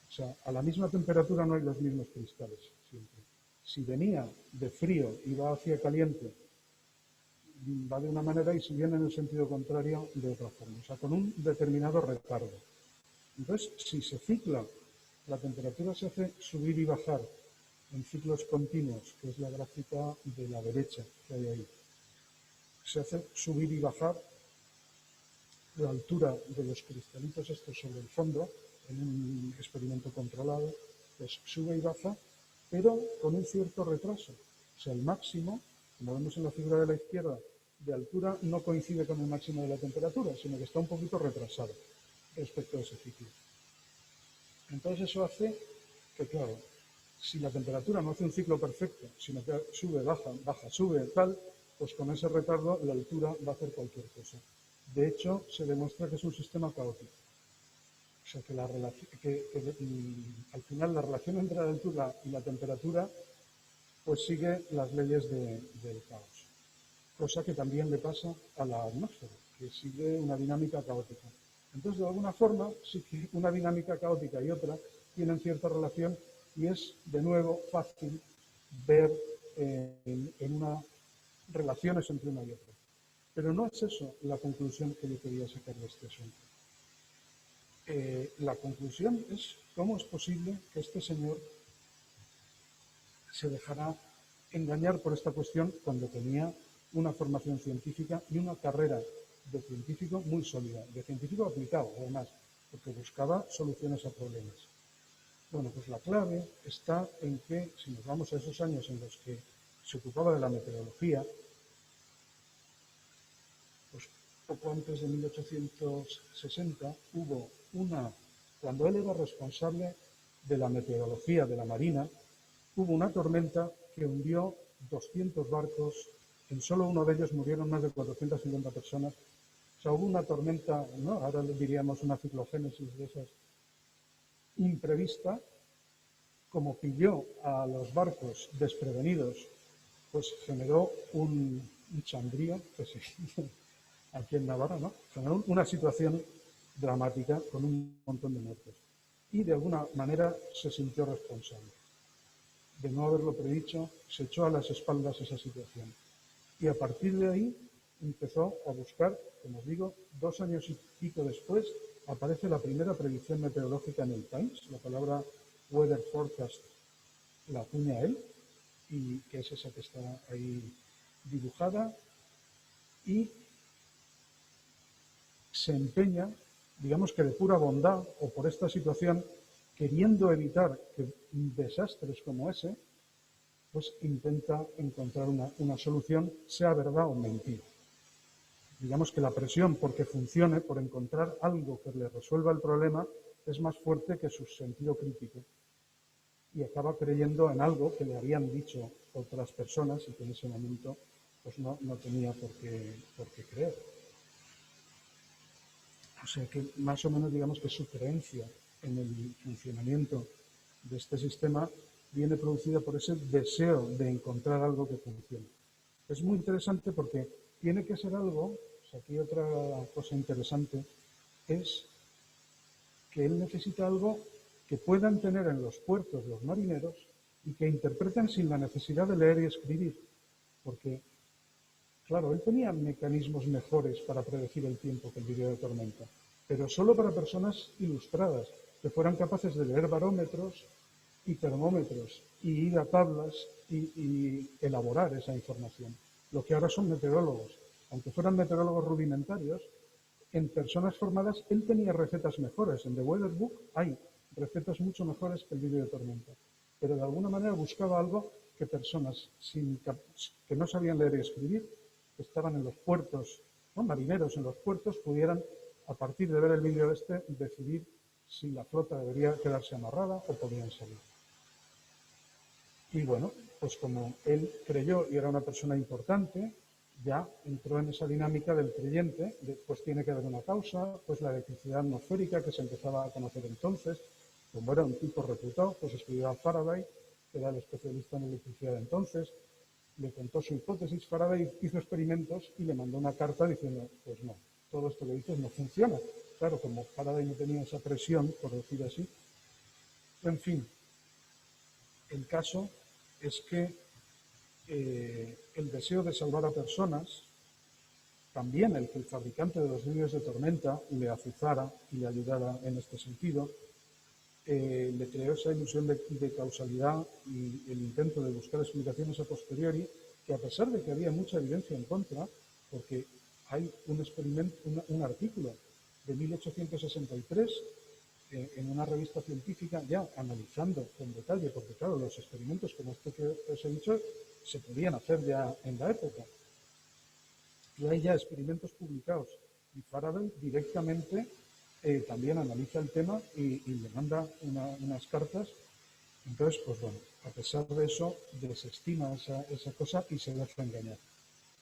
O sea, a la misma temperatura no hay los mismos cristales siempre. Si venía de frío y va hacia caliente, va de una manera, y si viene en el sentido contrario, de otra forma. O sea, con un determinado retardo. Entonces, si se cicla, la temperatura se hace subir y bajar en ciclos continuos, que es la gráfica de la derecha que hay ahí. Se hace subir y bajar la altura de los cristalitos estos sobre el fondo, en un experimento controlado, pues sube y baja, pero con un cierto retraso. O sea, el máximo, como vemos en la figura de la izquierda, de altura no coincide con el máximo de la temperatura, sino que está un poquito retrasado respecto a ese ciclo. Entonces eso hace que, claro, si la temperatura no hace un ciclo perfecto, sino que sube, baja, baja, sube, tal, pues con ese retardo la altura va a hacer cualquier cosa. De hecho, se demuestra que es un sistema caótico. O sea, que, al final la relación entre la altura y la temperatura pues sigue las leyes del caos. Cosa que también le pasa a la atmósfera, que sigue una dinámica caótica. Entonces, de alguna forma, sí que una dinámica caótica y otra tienen cierta relación y es, de nuevo, fácil ver en una relaciones entre una y otra. Pero no es eso la conclusión que yo quería sacar de este asunto. La conclusión es cómo es posible que este señor se dejara engañar por esta cuestión cuando tenía una formación científica y una carrera de científico muy sólida, de científico aplicado, además, porque buscaba soluciones a problemas. Bueno, pues la clave está en que, si nos vamos a esos años en los que se ocupaba de la meteorología, pues poco antes de 1860 hubo cuando él era responsable de la meteorología de la Marina, hubo una tormenta que hundió 200 barcos, en solo uno de ellos murieron más de 450 personas. O sea, hubo una tormenta, ¿no? Ahora le diríamos una ciclogénesis de esas, imprevista, como pilló a los barcos desprevenidos, pues generó un chambrío, que se aquí en Navarra, ¿no? Generó una situación dramática con un montón de muertos. Y de alguna manera se sintió responsable. De no haberlo predicho, se echó a las espaldas esa situación. Y a partir de ahí empezó a buscar, como os digo, 2 años y pico después, aparece la primera predicción meteorológica en el Times, la palabra weather forecast la acuña él, y que es esa que está ahí dibujada, y se empeña, digamos que de pura bondad, o por esta situación, queriendo evitar que desastres como ese, pues intenta encontrar una solución, sea verdad o mentira. Digamos que la presión porque funcione, por encontrar algo que le resuelva el problema, es más fuerte que su sentido crítico. Y acaba creyendo en algo que le habían dicho otras personas y que en ese momento pues no tenía por qué creer. O sea que más o menos digamos que su creencia en el funcionamiento de este sistema viene producida por ese deseo de encontrar algo que funcione. Es muy interesante porque tiene que ser algo, o sea, aquí otra cosa interesante es que él necesita algo que puedan tener en los puertos los marineros y que interpreten sin la necesidad de leer y escribir. Porque, claro, él tenía mecanismos mejores para predecir el tiempo que el vídeo de tormenta, pero solo para personas ilustradas, que fueran capaces de leer barómetros y termómetros y ir a tablas y elaborar esa información. Lo que ahora son meteorólogos. Aunque fueran meteorólogos rudimentarios, en personas formadas él tenía recetas mejores. En The Weather Book hay recetas mucho mejores que el vídeo de tormenta. Pero de alguna manera buscaba algo que personas que no sabían leer y escribir que estaban en los puertos, ¿no?, marineros en los puertos, pudieran, a partir de ver el vídeo este, decidir si la flota debería quedarse amarrada o podían salir. Y bueno, pues como él creyó y era una persona importante, ya entró en esa dinámica del creyente, de, pues tiene que haber una causa, pues la electricidad atmosférica que se empezaba a conocer entonces, como era un tipo reputado, pues escribió a Faraday, que era el especialista en electricidad de entonces, le contó su hipótesis, Faraday hizo experimentos y le mandó una carta diciendo, pues no, todo esto que dices no funciona. Claro, como Faraday no tenía esa presión, por decir así, en fin, el caso es que el deseo de salvar a personas, también el que el fabricante de los vídeos de tormenta le azuzara y le ayudara en este sentido, le creó esa ilusión de causalidad y el intento de buscar explicaciones a posteriori, que a pesar de que había mucha evidencia en contra, porque hay un experimento, un artículo de 1863 en una revista científica ya analizando con detalle, porque claro, los experimentos como este que os he dicho se podían hacer ya en la época. Y hay ya experimentos publicados y Faraday directamente también analiza el tema y le manda unas cartas. Entonces, pues bueno, a pesar de eso, desestima esa cosa y se deja engañar.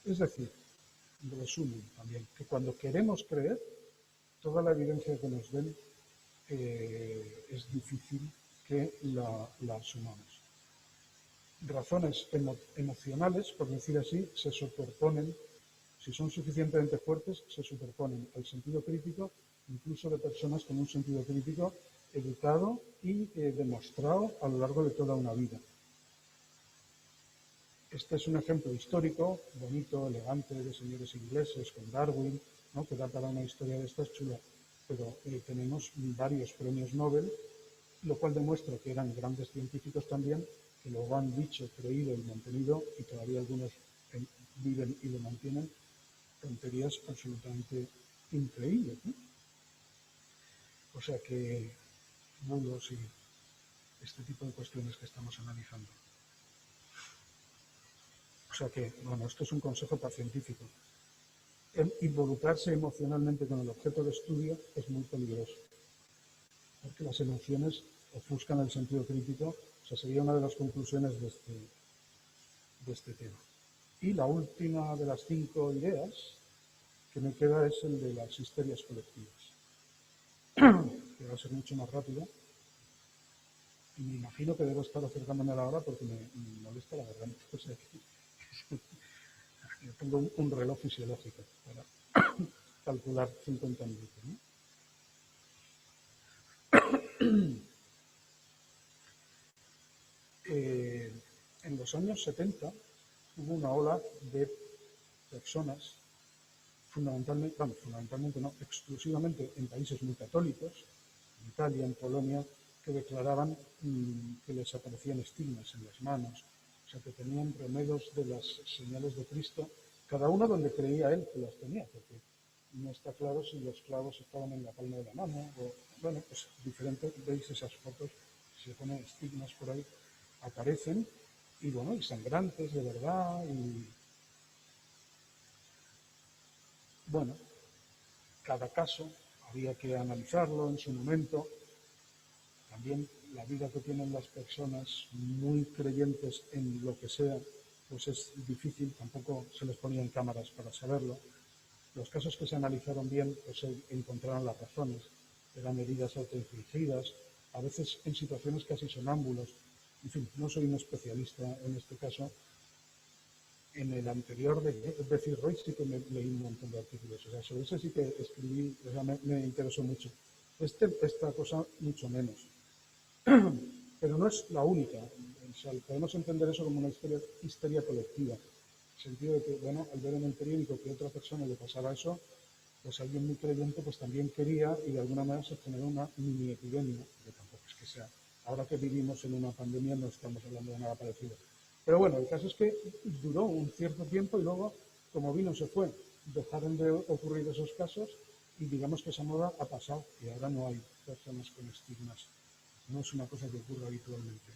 Es decir, en resumen también, que cuando queremos creer, toda la evidencia que nos den es difícil que la asumamos. Razones emocionales, por decir así, se superponen, si son suficientemente fuertes, se superponen al sentido crítico, incluso de personas con un sentido crítico educado y demostrado a lo largo de toda una vida. Este es un ejemplo histórico, bonito, elegante, de señores ingleses con Darwin, ¿no?, que da para una historia de estas chula, pero tenemos varios premios Nobel, lo cual demuestra que eran grandes científicos también, que luego han dicho, creído y mantenido, y todavía algunos viven y lo mantienen, tonterías absolutamente increíbles, ¿no? O sea que bulos y este tipo de cuestiones que estamos analizando. O sea que, bueno, esto es un consejo para científicos. Involucrarse emocionalmente con el objeto de estudio es muy peligroso, porque las emociones ofuscan el sentido crítico. O sea, sería una de las conclusiones de este tema. Y la última de las 5 ideas que me queda es el de las histerias colectivas, que va a ser mucho más rápido. Y me imagino que debo estar acercándome a la hora porque me molesta la garganta. O sea, yo tengo un reloj fisiológico para calcular 50 minutos, ¿no? En los años 70 hubo una ola de personas, fundamentalmente no, exclusivamente en países muy católicos, en Italia, en Polonia, que declaraban que les aparecían estigmas en las manos, o sea, que tenían remedos de las señales de Cristo, cada uno donde creía él que las tenía, porque no está claro si los clavos estaban en la palma de la mano, o, bueno, pues diferente, veis esas fotos, se ponen estigmas por ahí, aparecen, y bueno, y sangrantes de verdad, y bueno, cada caso había que analizarlo en su momento. También la vida que tienen las personas muy creyentes en lo que sea, pues es difícil, tampoco se les ponían cámaras para saberlo. Los casos que se analizaron bien, pues se encontraron las razones, eran heridas autoinfligidas, a veces en situaciones casi sonámbulos. En fin, no soy un especialista en este caso. En el anterior de Roy sí que me leí un montón de artículos, o sea, sobre eso sí que escribí, o sea, me interesó mucho. Esta cosa mucho menos. Pero no es la única. O sea, podemos entender eso como una histeria colectiva. En el sentido de que, bueno, al ver en el periódico que a otra persona le pasaba eso, pues alguien muy creyente pues también quería y de alguna manera se generó una mini epidemia, que tampoco es que sea. Ahora que vivimos en una pandemia no estamos hablando de nada parecido. Pero bueno, el caso es que duró un cierto tiempo y luego, como vino, se fue. Dejaron de ocurrir esos casos y digamos que esa moda ha pasado y ahora no hay personas con estigmas. No es una cosa que ocurra habitualmente.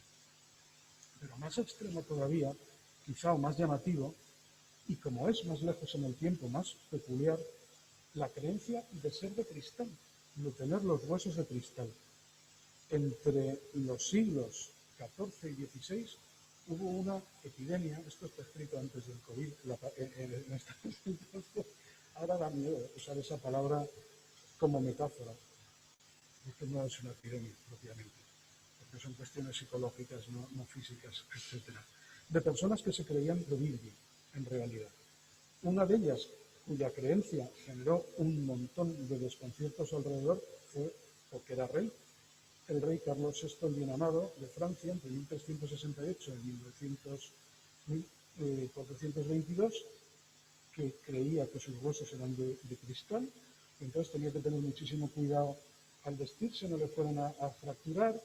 Pero más extremo todavía, quizá o más llamativo, y como es más lejos en el tiempo, más peculiar, la creencia de ser de cristal, de tener los huesos de cristal. Entre los siglos XIV y XVI hubo una epidemia, esto está escrito antes del COVID, en esta entonces, ahora da miedo usar esa palabra como metáfora, porque no es una epidemia propiamente, porque son cuestiones psicológicas, no físicas, etc. De personas que se creían de Biblia, en realidad. Una de ellas, cuya creencia generó un montón de desconciertos alrededor, fue porque era rey. El rey Carlos VI el Bien Amado de Francia, entre 1368 y 1422, que creía que sus huesos eran de cristal, y entonces tenía que tener muchísimo cuidado al vestirse, no le fueran a fracturar,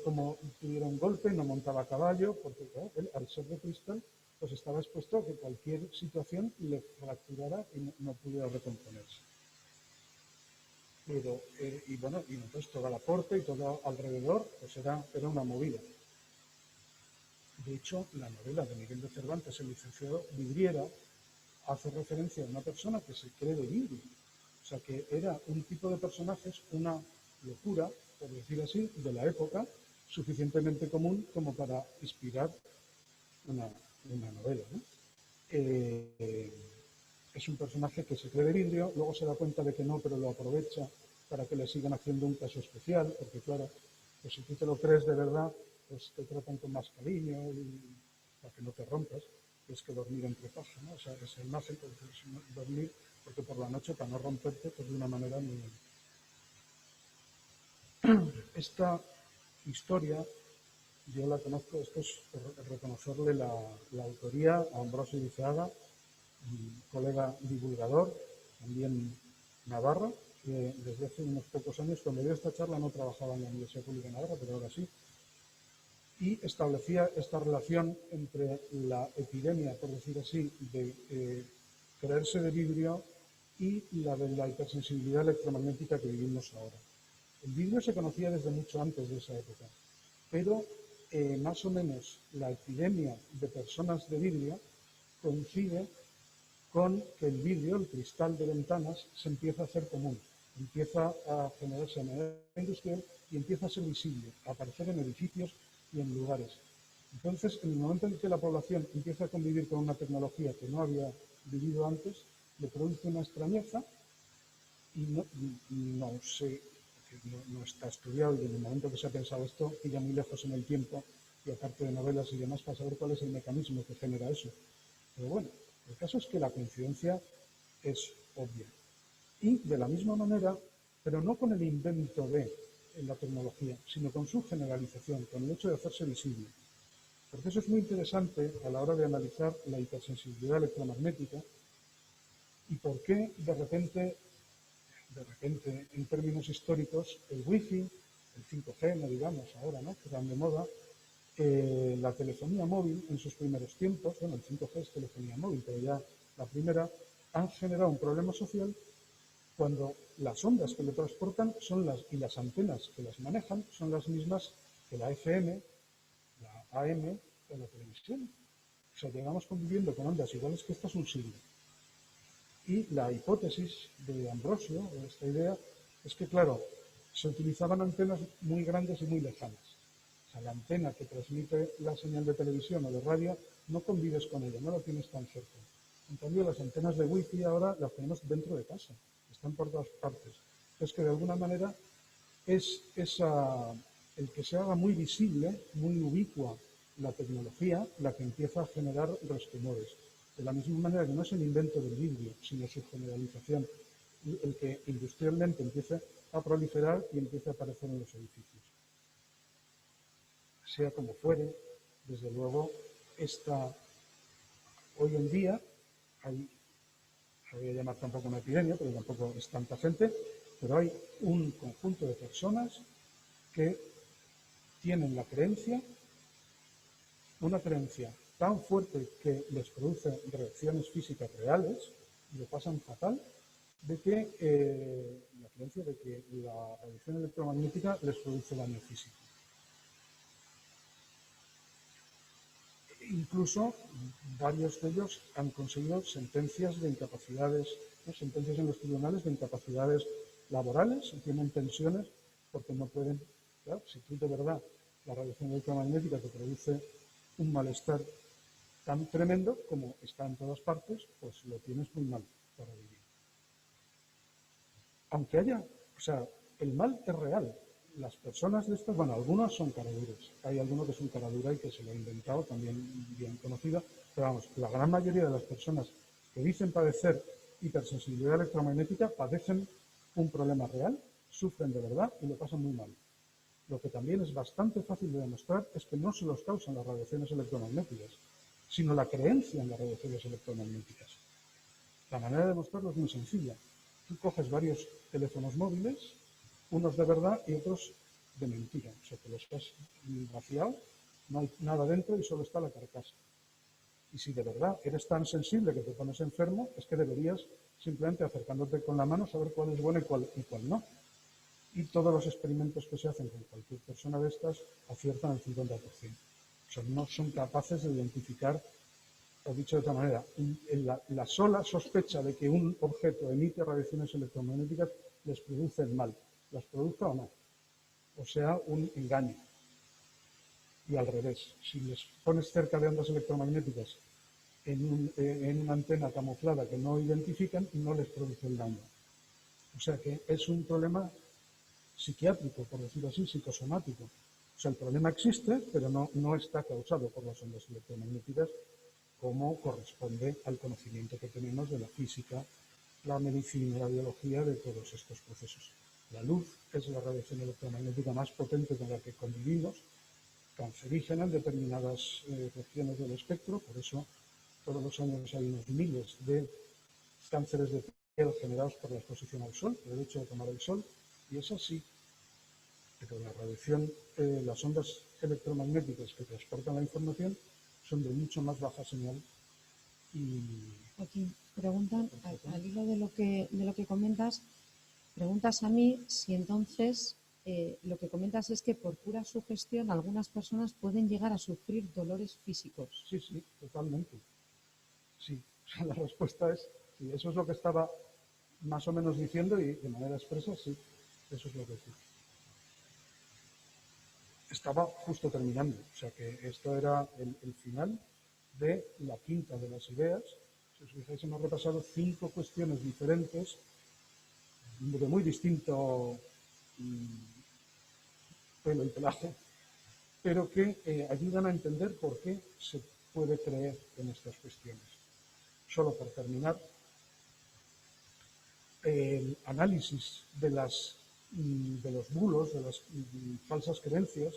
como tuviera un golpe, no montaba a caballo, porque claro, él, al ser de cristal, pues estaba expuesto a que cualquier situación le fracturara y no pudiera recomponerse. Pero, y entonces toda la corte y todo alrededor, pues era una movida. De hecho, la novela de Miguel de Cervantes, El licenciado Vidriera, hace referencia a una persona que se cree de vidrio. O sea, que era un tipo de personajes, una locura, por decir así, de la época, suficientemente común como para inspirar una novela, ¿no? Es un personaje que se cree de vidrio, luego se da cuenta de que no, pero lo aprovecha para que le sigan haciendo un caso especial, porque claro, pues si tú te lo crees de verdad, pues te tratan con más cariño y para que no te rompas. Es que dormir entre paja, ¿no? O sea, es el más dormir, porque por la noche, para no romperte, pues de una manera muy... Esta historia, yo la conozco, esto es reconocerle la autoría a Ambrosio Liceaga, un colega divulgador, también navarro, que desde hace unos pocos años, cuando dio esta charla, no trabajaba en la Universidad Pública de Navarra, pero ahora sí, y establecía esta relación entre la epidemia, por decir así, de creerse de vidrio y la de la hipersensibilidad electromagnética que vivimos ahora. El vidrio se conocía desde mucho antes de esa época, pero más o menos la epidemia de personas de vidrio coincide con que el vidrio, el cristal de ventanas, se empieza a hacer común, empieza a generarse de manera industrial y empieza a ser visible, a aparecer en edificios y en lugares. Entonces, en el momento en que la población empieza a convivir con una tecnología que no había vivido antes, le produce una extrañeza y no sé, no está estudiado, y en el momento que se ha pensado esto, pilla muy lejos en el tiempo, y aparte de novelas y demás, para saber cuál es el mecanismo que genera eso. Pero bueno, el caso es que la coincidencia es obvia. Y de la misma manera, pero no con el invento de la tecnología, sino con su generalización, con el hecho de hacerse visible. Porque eso es muy interesante a la hora de analizar la hipersensibilidad electromagnética y por qué de repente, en términos históricos, el wifi, el 5G, no digamos ahora, ¿no?, que están de moda, la telefonía móvil en sus primeros tiempos, bueno, el 5G es telefonía móvil, pero ya la primera, han generado un problema social cuando las ondas que le transportan y las antenas que las manejan son las mismas que la FM, la AM o la televisión. O sea, llegamos conviviendo con ondas iguales que estas un siglo. Y la hipótesis de Ambrosio, o esta idea, es que, claro, se utilizaban antenas muy grandes y muy lejanas. O sea, la antena que transmite la señal de televisión o de radio, no convives con ella, no la tienes tan cerca. En cambio, las antenas de wifi ahora las tenemos dentro de casa, están por todas partes. Es que de alguna manera es el que se haga muy visible, muy ubicua la tecnología, la que empieza a generar resquemores. De la misma manera que no es el invento del vidrio, sino su generalización, el que industrialmente empiece a proliferar y empiece a aparecer en los edificios. Sea como fuere, desde luego, hoy en día hay, no voy a llamar tampoco una epidemia, pero tampoco es tanta gente, pero hay un conjunto de personas que tienen la creencia, una creencia tan fuerte que les produce reacciones físicas reales, y lo pasan fatal, de que la creencia de que la radiación electromagnética les produce daño físico. Incluso varios de ellos han conseguido sentencias de incapacidades, ¿no? Sentencias en los tribunales de incapacidades laborales y tienen pensiones porque no pueden. Claro, si tú de verdad la radiación electromagnética te produce un malestar tan tremendo como está en todas partes, pues lo tienes muy mal para vivir. Aunque haya, o sea, el mal es real. Las personas de estas, bueno, algunos son caraduras. Hay algunos que son caradura y que se lo ha inventado, también bien conocido. Pero vamos, la gran mayoría de las personas que dicen padecer hipersensibilidad electromagnética padecen un problema real, sufren de verdad y lo pasan muy mal. Lo que también es bastante fácil de demostrar es que no se los causan las radiaciones electromagnéticas, sino la creencia en las radiaciones electromagnéticas. La manera de demostrarlo es muy sencilla. Tú coges varios teléfonos móviles, unos de verdad y otros de mentira. O sea, que los has vaciado, no hay nada dentro y solo está la carcasa. Y si de verdad eres tan sensible que te pones enfermo, es que deberías simplemente acercándote con la mano saber cuál es bueno y cuál no. Y todos los experimentos que se hacen con cualquier persona de estas aciertan al 50%. O sea, no son capaces de identificar, o dicho de otra manera, la sola sospecha de que un objeto emite radiaciones electromagnéticas les produce el mal, las produzca o no, o sea, un engaño. Y al revés, si les pones cerca de ondas electromagnéticas en una antena camuflada que no identifican, no les produce el daño. O sea que es un problema psiquiátrico, por decirlo así, psicosomático. O sea, el problema existe, pero no está causado por las ondas electromagnéticas como corresponde al conocimiento que tenemos de la física, la medicina, la biología, de todos estos procesos. La luz es la radiación electromagnética más potente con la que convivimos, cancerígena en determinadas regiones del espectro, por eso todos los años hay unos miles de cánceres de piel generados por la exposición al sol, por el hecho de tomar el sol, y es así. Pero la radiación, las ondas electromagnéticas que transportan la información son de mucho más baja señal y... Aquí preguntan, al hilo de lo que comentas, preguntas a mí si entonces lo que comentas es que por pura sugestión algunas personas pueden llegar a sufrir dolores físicos. Sí, sí, totalmente. Sí, la respuesta es sí, eso es lo que estaba más o menos diciendo y de manera expresa, sí, eso es lo que sí. Estaba justo terminando, o sea que esto era el final de la quinta de las ideas. Si os fijáis, hemos repasado 5 cuestiones diferentes, de muy distinto pelo y pelaje, pero que ayudan a entender por qué se puede creer en estas cuestiones. Solo por terminar, el análisis de los bulos, de las falsas creencias,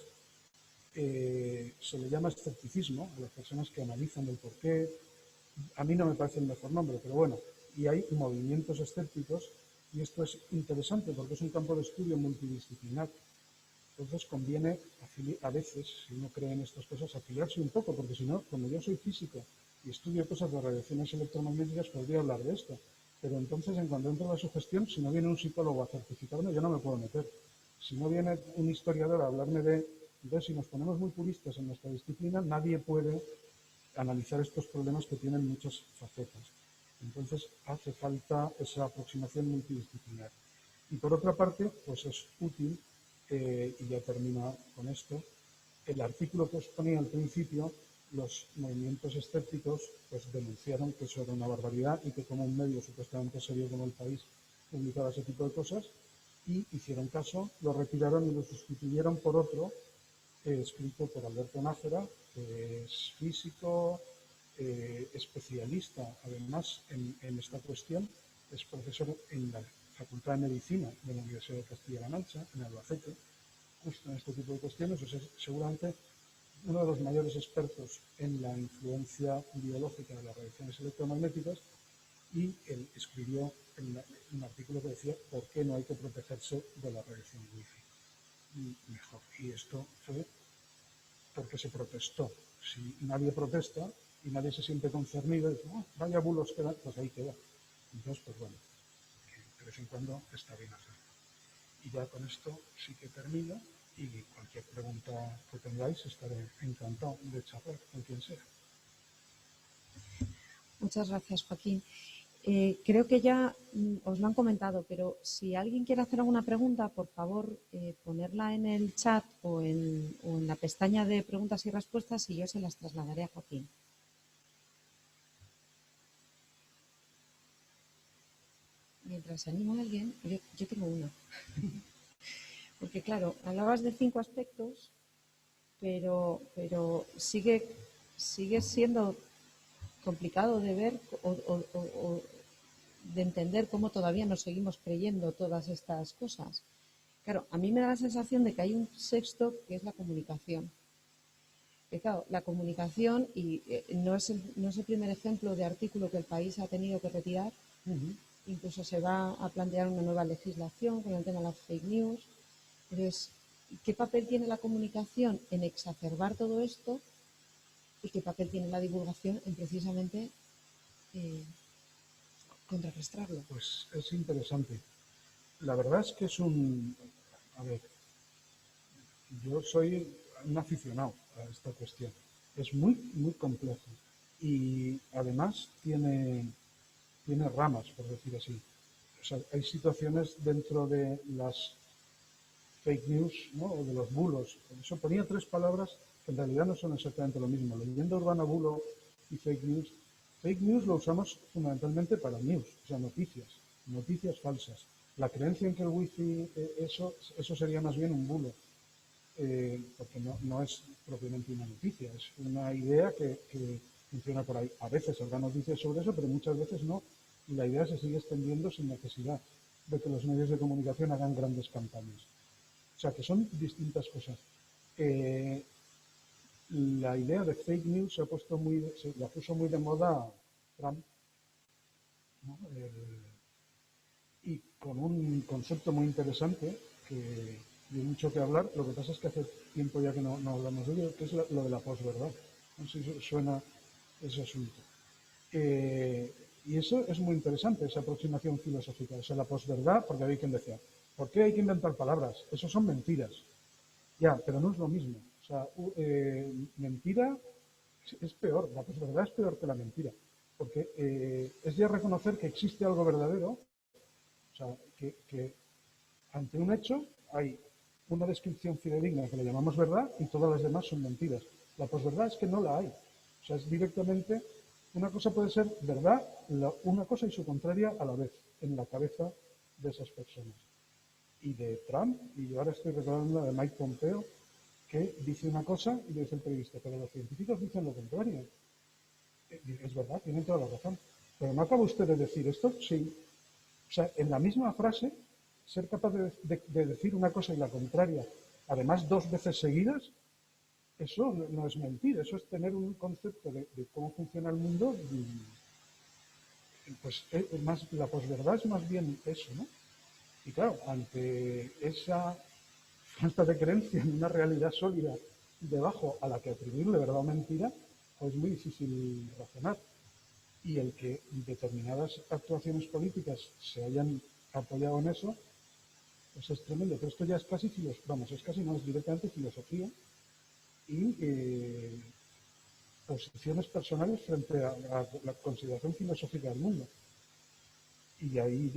se le llama escepticismo a las personas que analizan el porqué. A mí no me parece el mejor nombre, pero bueno, y hay movimientos escépticos, y esto es interesante porque es un campo de estudio multidisciplinar. Entonces conviene a veces, si uno cree en estas cosas, afiliarse un poco, porque si no, como yo soy físico y estudio cosas de radiaciones electromagnéticas, podría hablar de esto. Pero entonces, en cuanto entro a la sugestión, si no viene un psicólogo a certificarme, yo no me puedo meter. Si no viene un historiador a hablarme de... Entonces, si nos ponemos muy puristas en nuestra disciplina, nadie puede analizar estos problemas que tienen muchas facetas. Entonces, hace falta esa aproximación multidisciplinar. Y por otra parte, pues es útil, y ya termino con esto, el artículo que os ponía al principio, los movimientos escépticos pues denunciaron que eso era una barbaridad y que como un medio supuestamente serio como El País publicaba ese tipo de cosas y hicieron caso, lo retiraron y lo sustituyeron por otro escrito por Alberto Nájera, que es físico, especialista además en esta cuestión, es profesor en la Facultad de Medicina de la Universidad de Castilla-La Mancha, en Albacete, justo en este tipo de cuestiones. O sea, seguramente uno de los mayores expertos en la influencia biológica de las radiaciones electromagnéticas, y él escribió un artículo que decía por qué no hay que protegerse de la radiación wifi mejor. Y esto fue porque se protestó. Si nadie protesta y nadie se siente concernido, dice, oh, vaya bulos que dan, pues ahí queda. Entonces, pues bueno, de vez en cuando está bien hacerlo. Y ya con esto sí que termino y cualquier pregunta que tengáis estaré encantado de charlar con quien sea. Muchas gracias, Joaquín. Creo que ya os lo han comentado, pero si alguien quiere hacer alguna pregunta, por favor, ponerla en el chat o en la pestaña de preguntas y respuestas y yo se las trasladaré a Joaquín. Mientras se anima alguien, yo tengo una. Porque, claro, hablabas de 5 aspectos, pero sigue siendo complicado de ver o de entender cómo todavía nos seguimos creyendo todas estas cosas. Claro, a mí me da la sensación de que hay un sexto que es la comunicación. Que, claro, la comunicación, y no es el primer ejemplo de artículo que el país ha tenido que retirar. Incluso se va a plantear una nueva legislación con el tema de las fake news. Entonces, ¿qué papel tiene la comunicación en exacerbar todo esto? ¿Y qué papel tiene la divulgación en precisamente contrarrestarlo? Pues es interesante. La verdad es que es un... A ver, yo soy un aficionado a esta cuestión. Es muy, muy complejo. Y además tiene ramas, por decir así. O sea, hay situaciones dentro de las fake news, ¿no? O de los bulos. Por eso ponía 3 palabras que en realidad no son exactamente lo mismo. Leyenda urbana, bulo y fake news. Fake news lo usamos fundamentalmente para news, o sea, noticias falsas. La creencia en que el wifi, eso sería más bien un bulo, porque no es propiamente una noticia, es una idea que funciona por ahí. A veces habrá noticias sobre eso, pero muchas veces no. Y la idea se sigue extendiendo sin necesidad de que los medios de comunicación hagan grandes campañas. O sea, que son distintas cosas. La idea de fake news se la puso muy de moda Trump, ¿no? Y con un concepto muy interesante que hay mucho que hablar. Lo que pasa es que hace tiempo ya que no hablamos de ello, que es lo de la posverdad. No sé si suena ese asunto. Y eso es muy interesante, esa aproximación filosófica. O sea, la posverdad, porque había quien decía, ¿por qué hay que inventar palabras? Eso son mentiras. Ya, pero no es lo mismo. O sea, mentira es peor, la posverdad es peor que la mentira. Porque es ya reconocer que existe algo verdadero. O sea, que ante un hecho hay una descripción fidedigna que le llamamos verdad y todas las demás son mentiras. La posverdad es que no la hay. O sea, es directamente, una cosa puede ser verdad, una cosa y su contraria a la vez, en la cabeza de esas personas. Y de Trump, y yo ahora estoy recordando la de Mike Pompeo, que dice una cosa y le dice el periodista, pero los científicos dicen lo contrario. Es verdad, tienen toda la razón. Pero ¿no acaba usted de decir esto? Sí. O sea, en la misma frase, ser capaz de decir una cosa y la contraria, además 2 veces seguidas, eso no es mentir, eso es tener un concepto de cómo funciona el mundo. Pues la posverdad es más bien eso, ¿no? Y claro, ante esa falta de creencia en una realidad sólida debajo a la que atribuirle verdad o mentira, pues es muy difícil razonar. Y el que determinadas actuaciones políticas se hayan apoyado en eso, pues es tremendo. Pero esto ya es casi no, es directamente filosofía y posiciones personales frente a la consideración filosófica del mundo. Y ahí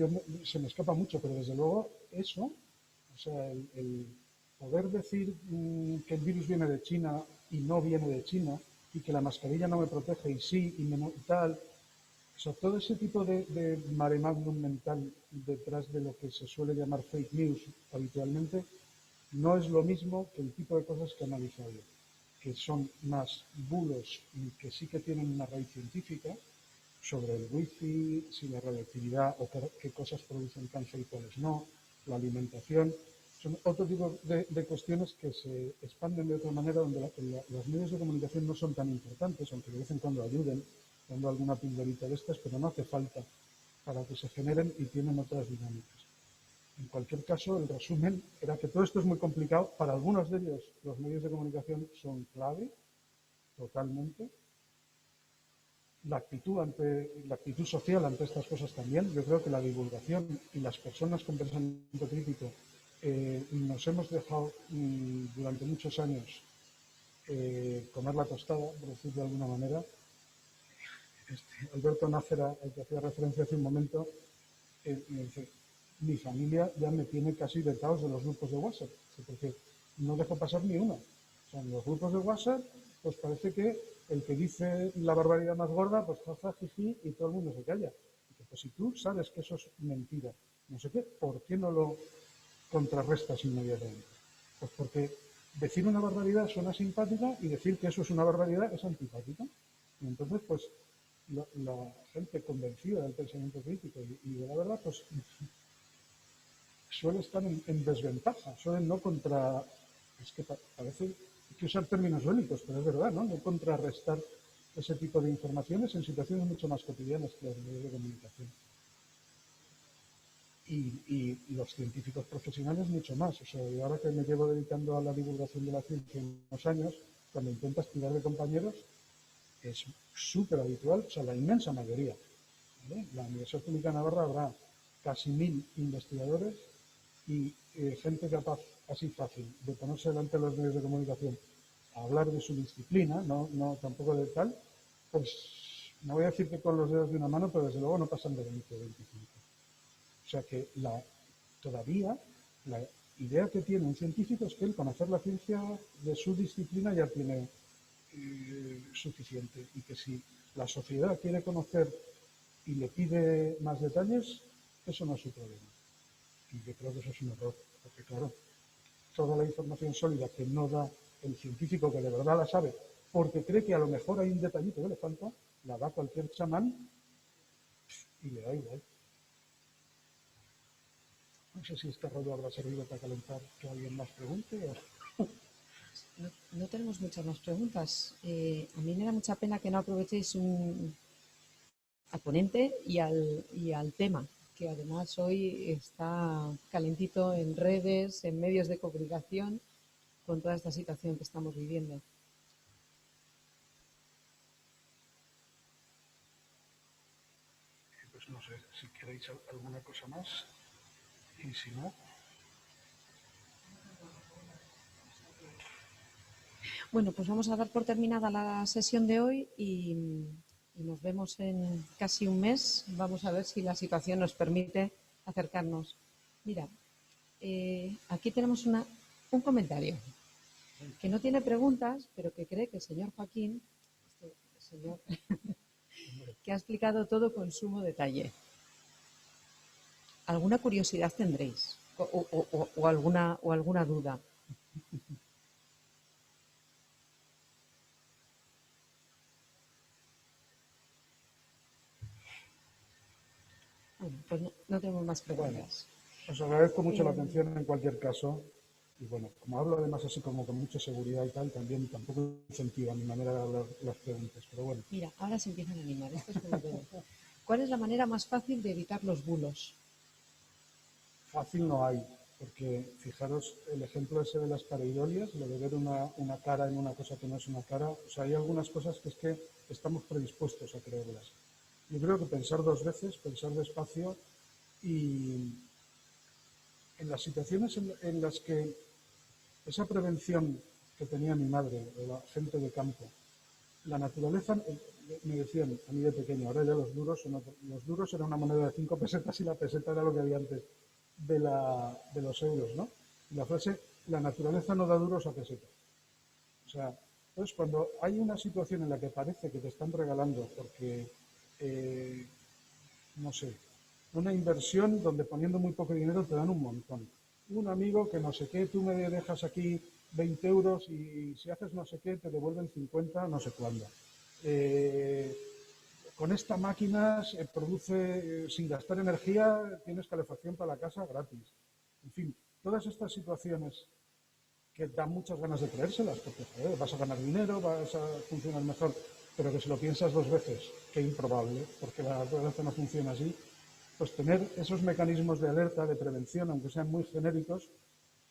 se me escapa mucho, pero desde luego eso, o sea, el poder decir que el virus viene de China y no viene de China, y que la mascarilla no me protege y sí, y tal. O sea, todo ese tipo de mare magnum mental detrás de lo que se suele llamar fake news habitualmente no es lo mismo que el tipo de cosas que he analizado, que son más bulos y que sí que tienen una raíz científica sobre el wifi, si la radioactividad o qué cosas producen cáncer y cuáles no, la alimentación. Son otro tipo de cuestiones que se expanden de otra manera, donde los medios de comunicación no son tan importantes, aunque de vez en cuando ayuden, dando alguna pildorita de estas, pero no hace falta para que se generen y tienen otras dinámicas. En cualquier caso, el resumen era que todo esto es muy complicado. Para algunos de ellos, los medios de comunicación son clave, totalmente. La actitud social ante estas cosas también. Yo creo que la divulgación y las personas con pensamiento crítico nos hemos dejado durante muchos años comer la tostada, por decirlo de alguna manera, Alberto Nájera, al que hacía referencia hace un momento, me dice, mi familia ya me tiene casi vetados de los grupos de WhatsApp, porque no dejo pasar ni una. O sea, en los grupos de WhatsApp, pues parece que el que dice la barbaridad más gorda, pues jaja, jiji, y todo el mundo se calla. Dice, pues si tú sabes que eso es mentira, no sé qué, ¿por qué no lo contrarrestas inmediatamente? Pues porque decir una barbaridad suena simpática y decir que eso es una barbaridad es antipática. Y entonces, pues, la gente convencida del pensamiento crítico y de la verdad, pues suele estar en desventaja, suele no contra... Es que parece hay que usar términos bélicos, pero es verdad, ¿no? No contrarrestar ese tipo de informaciones en situaciones mucho más cotidianas que las medios de comunicación. Y los científicos profesionales mucho más. O sea, yo ahora que me llevo dedicando a la divulgación de la ciencia unos años, cuando intentas tirar de compañeros, es súper habitual, o sea, la inmensa mayoría. ¿Vale? La Universidad Pública de Navarra habrá casi 1000 investigadores y gente capaz, así fácil, de ponerse delante de los medios de comunicación a hablar de su disciplina, no tampoco de tal, pues no voy a decir que con los dedos de una mano, pero desde luego no pasan de 20 o 25. O sea que todavía la idea que tiene un científico es que el conocer la ciencia de su disciplina ya tiene suficiente y que si la sociedad quiere conocer y le pide más detalles, eso no es su problema. Y yo creo que eso es un error, porque claro, toda la información sólida que no da el científico que de verdad la sabe, porque cree que a lo mejor hay un detallito que le falta, la da cualquier chamán y le da igual. No sé si este rollo habrá servido para calentar que alguien más pregunte o... No tenemos muchas más preguntas. A mí me da mucha pena que no aprovechéis al ponente y al tema, que además hoy está calentito en redes, en medios de comunicación, con toda esta situación que estamos viviendo. Pues no sé si queréis alguna cosa más y si no... Bueno, pues vamos a dar por terminada la sesión de hoy y nos vemos en casi un mes. Vamos a ver si la situación nos permite acercarnos. Mira, aquí tenemos un comentario que no tiene preguntas, pero que cree que el señor Joaquín, señor, que ha explicado todo con sumo detalle. ¿Alguna curiosidad tendréis? ¿O alguna duda? Bueno, pues no tenemos más preguntas. Bueno, os agradezco mucho la atención en cualquier caso. Y bueno, como hablo además así como con mucha seguridad y tal, también tampoco incentiva mi manera de hablar las preguntas, pero bueno. Mira, ahora se empiezan a animar. Esto es como todo. ¿Cuál es la manera más fácil de evitar los bulos? Fácil no hay, porque fijaros el ejemplo ese de las pareidolias, lo de ver una cara en una cosa que no es una cara. O sea, hay algunas cosas que es que estamos predispuestos a creerlas. Yo creo que pensar dos veces, pensar despacio y en las situaciones en las que esa prevención que tenía mi madre, de la gente de campo, la naturaleza, me decían a mí de pequeño, ahora ya los duros eran una moneda de 5 pesetas y la peseta era lo que había antes de los euros, ¿no? Y la frase, la naturaleza no da duros a pesetas. O sea, entonces cuando hay una situación en la que parece que te están regalando porque, no sé, una inversión donde poniendo muy poco dinero te dan un montón. Un amigo que no sé qué, tú me dejas aquí 20 euros y si haces no sé qué te devuelven 50 no sé cuándo. Con esta máquina se produce, sin gastar energía, tienes calefacción para la casa gratis. En fin, todas estas situaciones que dan muchas ganas de creérselas, porque joder, vas a ganar dinero, vas a funcionar mejor, pero que si lo piensas dos veces, que improbable, porque la naturaleza no funciona así, pues tener esos mecanismos de alerta, de prevención, aunque sean muy genéricos,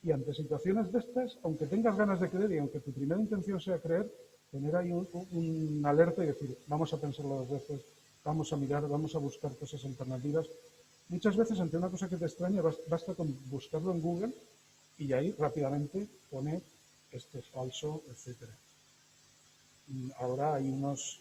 y ante situaciones de estas, aunque tengas ganas de creer y aunque tu primera intención sea creer, tener ahí un alerta y decir, vamos a pensarlo dos veces, vamos a mirar, vamos a buscar cosas alternativas. Muchas veces ante una cosa que te extraña basta con buscarlo en Google y ahí rápidamente pone este es falso, etcétera. Ahora hay unos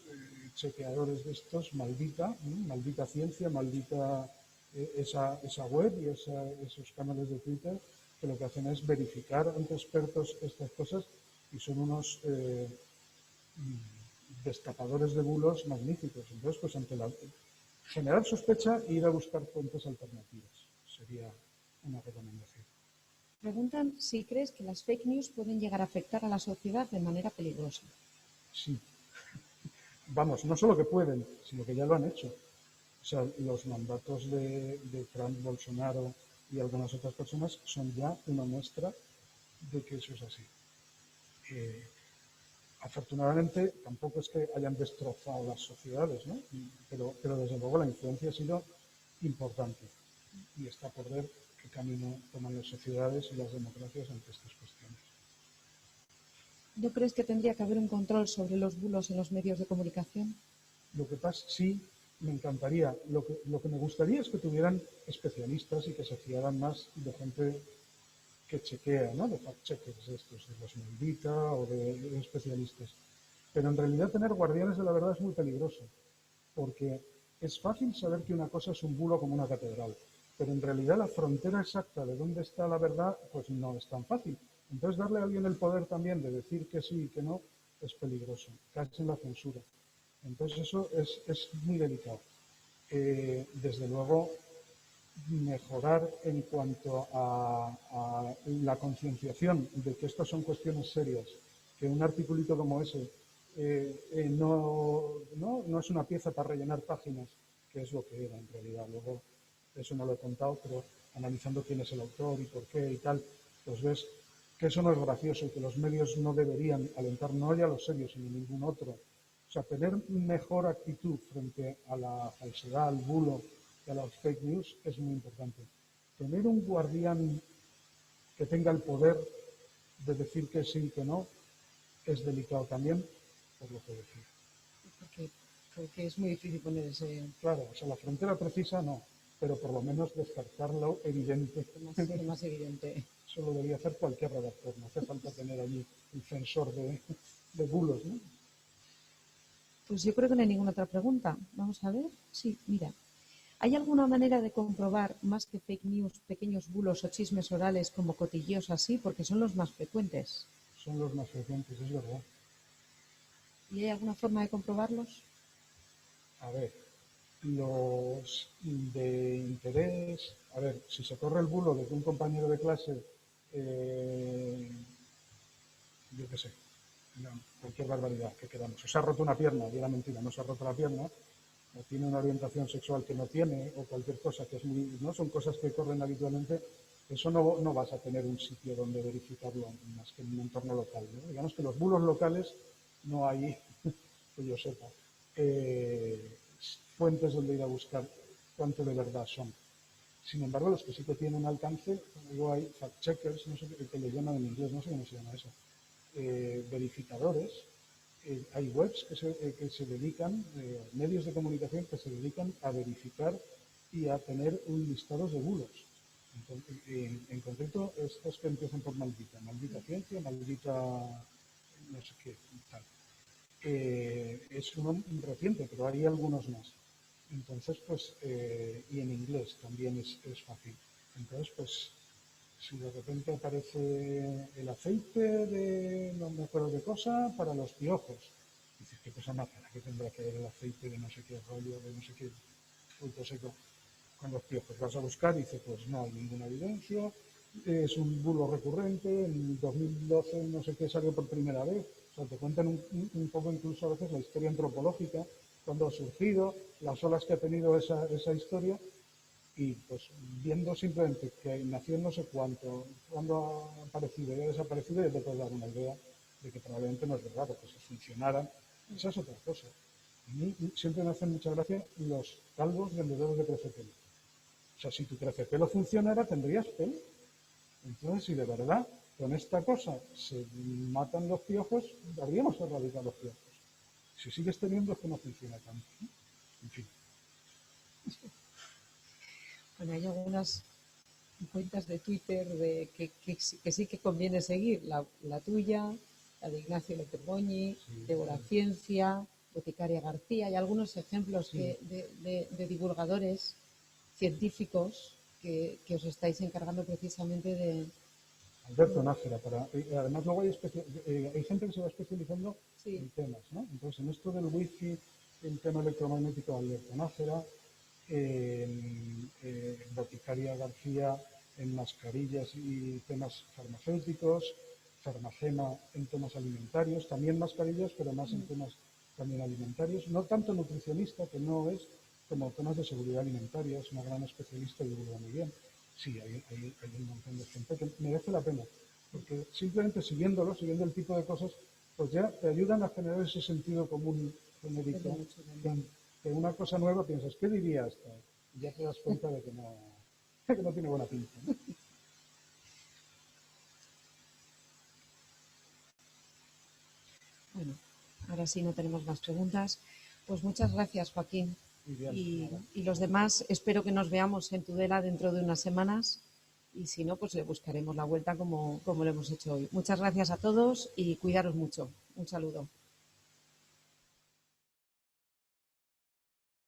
chequeadores de estos, maldita ciencia, maldita esa web y esos canales de Twitter, que lo que hacen es verificar ante expertos estas cosas y son unos destapadores de bulos magníficos. Entonces, pues generar sospecha e ir a buscar fuentes alternativas sería una recomendación. Preguntan si crees que las fake news pueden llegar a afectar a la sociedad de manera peligrosa. Sí. Vamos, no solo que pueden, sino que ya lo han hecho. O sea, los mandatos de Trump, Bolsonaro y algunas otras personas son ya una muestra de que eso es así. Afortunadamente, tampoco es que hayan destrozado las sociedades, ¿no? Pero desde luego la influencia ha sido importante y está por ver qué camino toman las sociedades y las democracias ante estas cuestiones. ¿No crees que tendría que haber un control sobre los bulos en los medios de comunicación? Lo que pasa, sí, me encantaría. Lo que me gustaría es que tuvieran especialistas y que se fiaran más de gente que chequea, ¿no? De fact-checkers estos, de los Maldita o de especialistas. Pero en realidad tener guardianes de la verdad es muy peligroso, porque es fácil saber que una cosa es un bulo como una catedral, pero en realidad la frontera exacta de dónde está la verdad, pues no es tan fácil. Entonces darle a alguien el poder también de decir que sí y que no es peligroso, casi en la censura. Entonces eso es muy delicado. Desde luego, mejorar en cuanto a la concienciación de que estas son cuestiones serias, que un articulito como ese no es una pieza para rellenar páginas, que es lo que era en realidad. Luego, eso no lo he contado, pero analizando quién es el autor y por qué y tal, pues ves que eso no es gracioso y que los medios no deberían alentar, no ya los serios, sino ningún otro. O sea, tener mejor actitud frente a la falsedad, al bulo y a las fake news es muy importante. Tener un guardián que tenga el poder de decir que sí y que no es delicado también, por lo que decía. Porque es muy difícil poner ese... Claro, o sea, la frontera precisa no, pero por lo menos descartar lo evidente. Lo más evidente. Eso lo debería hacer cualquier redactor, no hace falta tener allí un censor de bulos, ¿no? Pues yo creo que no hay ninguna otra pregunta. Vamos a ver. Sí, mira. ¿Hay alguna manera de comprobar más que fake news, pequeños bulos o chismes orales como cotilleos así? Porque son los más frecuentes. Son los más frecuentes, es verdad. ¿Y hay alguna forma de comprobarlos? A ver, los de interés, a ver, si se corre el bulo de que un compañero de clase, yo qué sé, cualquier barbaridad que queramos, o se ha roto una pierna, y era mentira, no se ha roto la pierna, o tiene una orientación sexual que no tiene, o cualquier cosa que es muy, ¿no? Son cosas que corren habitualmente, eso no vas a tener un sitio donde verificarlo más que en un entorno local, ¿no? Digamos que los bulos locales no hay, que yo sepa, fuentes donde ir a buscar cuánto de verdad son. Sin embargo, los que sí que tienen alcance, luego hay fact-checkers, no sé qué le llaman en inglés, no sé cómo se llama eso, verificadores. Hay webs que se dedican, medios de comunicación que se dedican a verificar y a tener un listado de bulos. En concreto, estos que empiezan por maldita ciencia, maldita no sé qué, tal. Es uno reciente, pero hay algunos más. Entonces, pues, y en inglés también es fácil. Entonces, pues, si de repente aparece el aceite de no me acuerdo de cosa para los piojos, dices, ¿qué cosa más? ¿Para qué tendrá que ver el aceite de no sé qué rollo, de no sé qué fruto seco con los piojos? Vas a buscar y dices, pues no hay ninguna evidencia, es un bulo recurrente, en 2012 no sé qué salió por primera vez. O sea, te cuentan un poco incluso a veces la historia antropológica, cuando ha surgido, las olas que ha tenido esa historia, y pues viendo simplemente que nació en no sé cuánto, cuando ha aparecido y ha desaparecido, ya te puedes dar una idea de que probablemente no es verdad, porque si funcionara, esa es otra cosa. A mí siempre me hacen mucha gracia los calvos vendedores de crecepelo. O sea, si tu crecepelo funcionara, tendrías pelo. Entonces, si de verdad con esta cosa se matan los piojos, habríamos erradicado los piojos. Si sigues teniendo es que no funciona tanto, ¿no? En fin. Bueno, hay algunas cuentas de Twitter que sí que conviene seguir. La tuya, la de Ignacio Leterboñi, Sí, de Ciencia, Boticaria García y algunos ejemplos Sí. de divulgadores científicos que os estáis encargando precisamente de... Alberto Nájera. Además, luego hay gente que se va especializando Sí. en temas, ¿no? Entonces, en esto del wifi, el tema electromagnético de Alberto Nájera, en Boticaria García, en mascarillas y temas farmacéuticos, Farmacema en temas alimentarios, también mascarillas, pero más en temas también alimentarios. No tanto nutricionista, que no es, como temas de seguridad alimentaria, es una gran especialista y divulga muy bien. Sí, hay un montón de gente que merece la pena, porque simplemente siguiendo el tipo de cosas, pues ya te ayudan a generar ese sentido común genérico, que una cosa nueva piensas, ¿qué diría esta? Y ya te das cuenta de que no tiene buena pinta, ¿no? Bueno, ahora sí no tenemos más preguntas. Pues muchas gracias, Joaquín. Y los demás, espero que nos veamos en Tudela dentro de unas semanas. Y si no, pues le buscaremos la vuelta como lo hemos hecho hoy. Muchas gracias a todos y cuidaros mucho. Un saludo.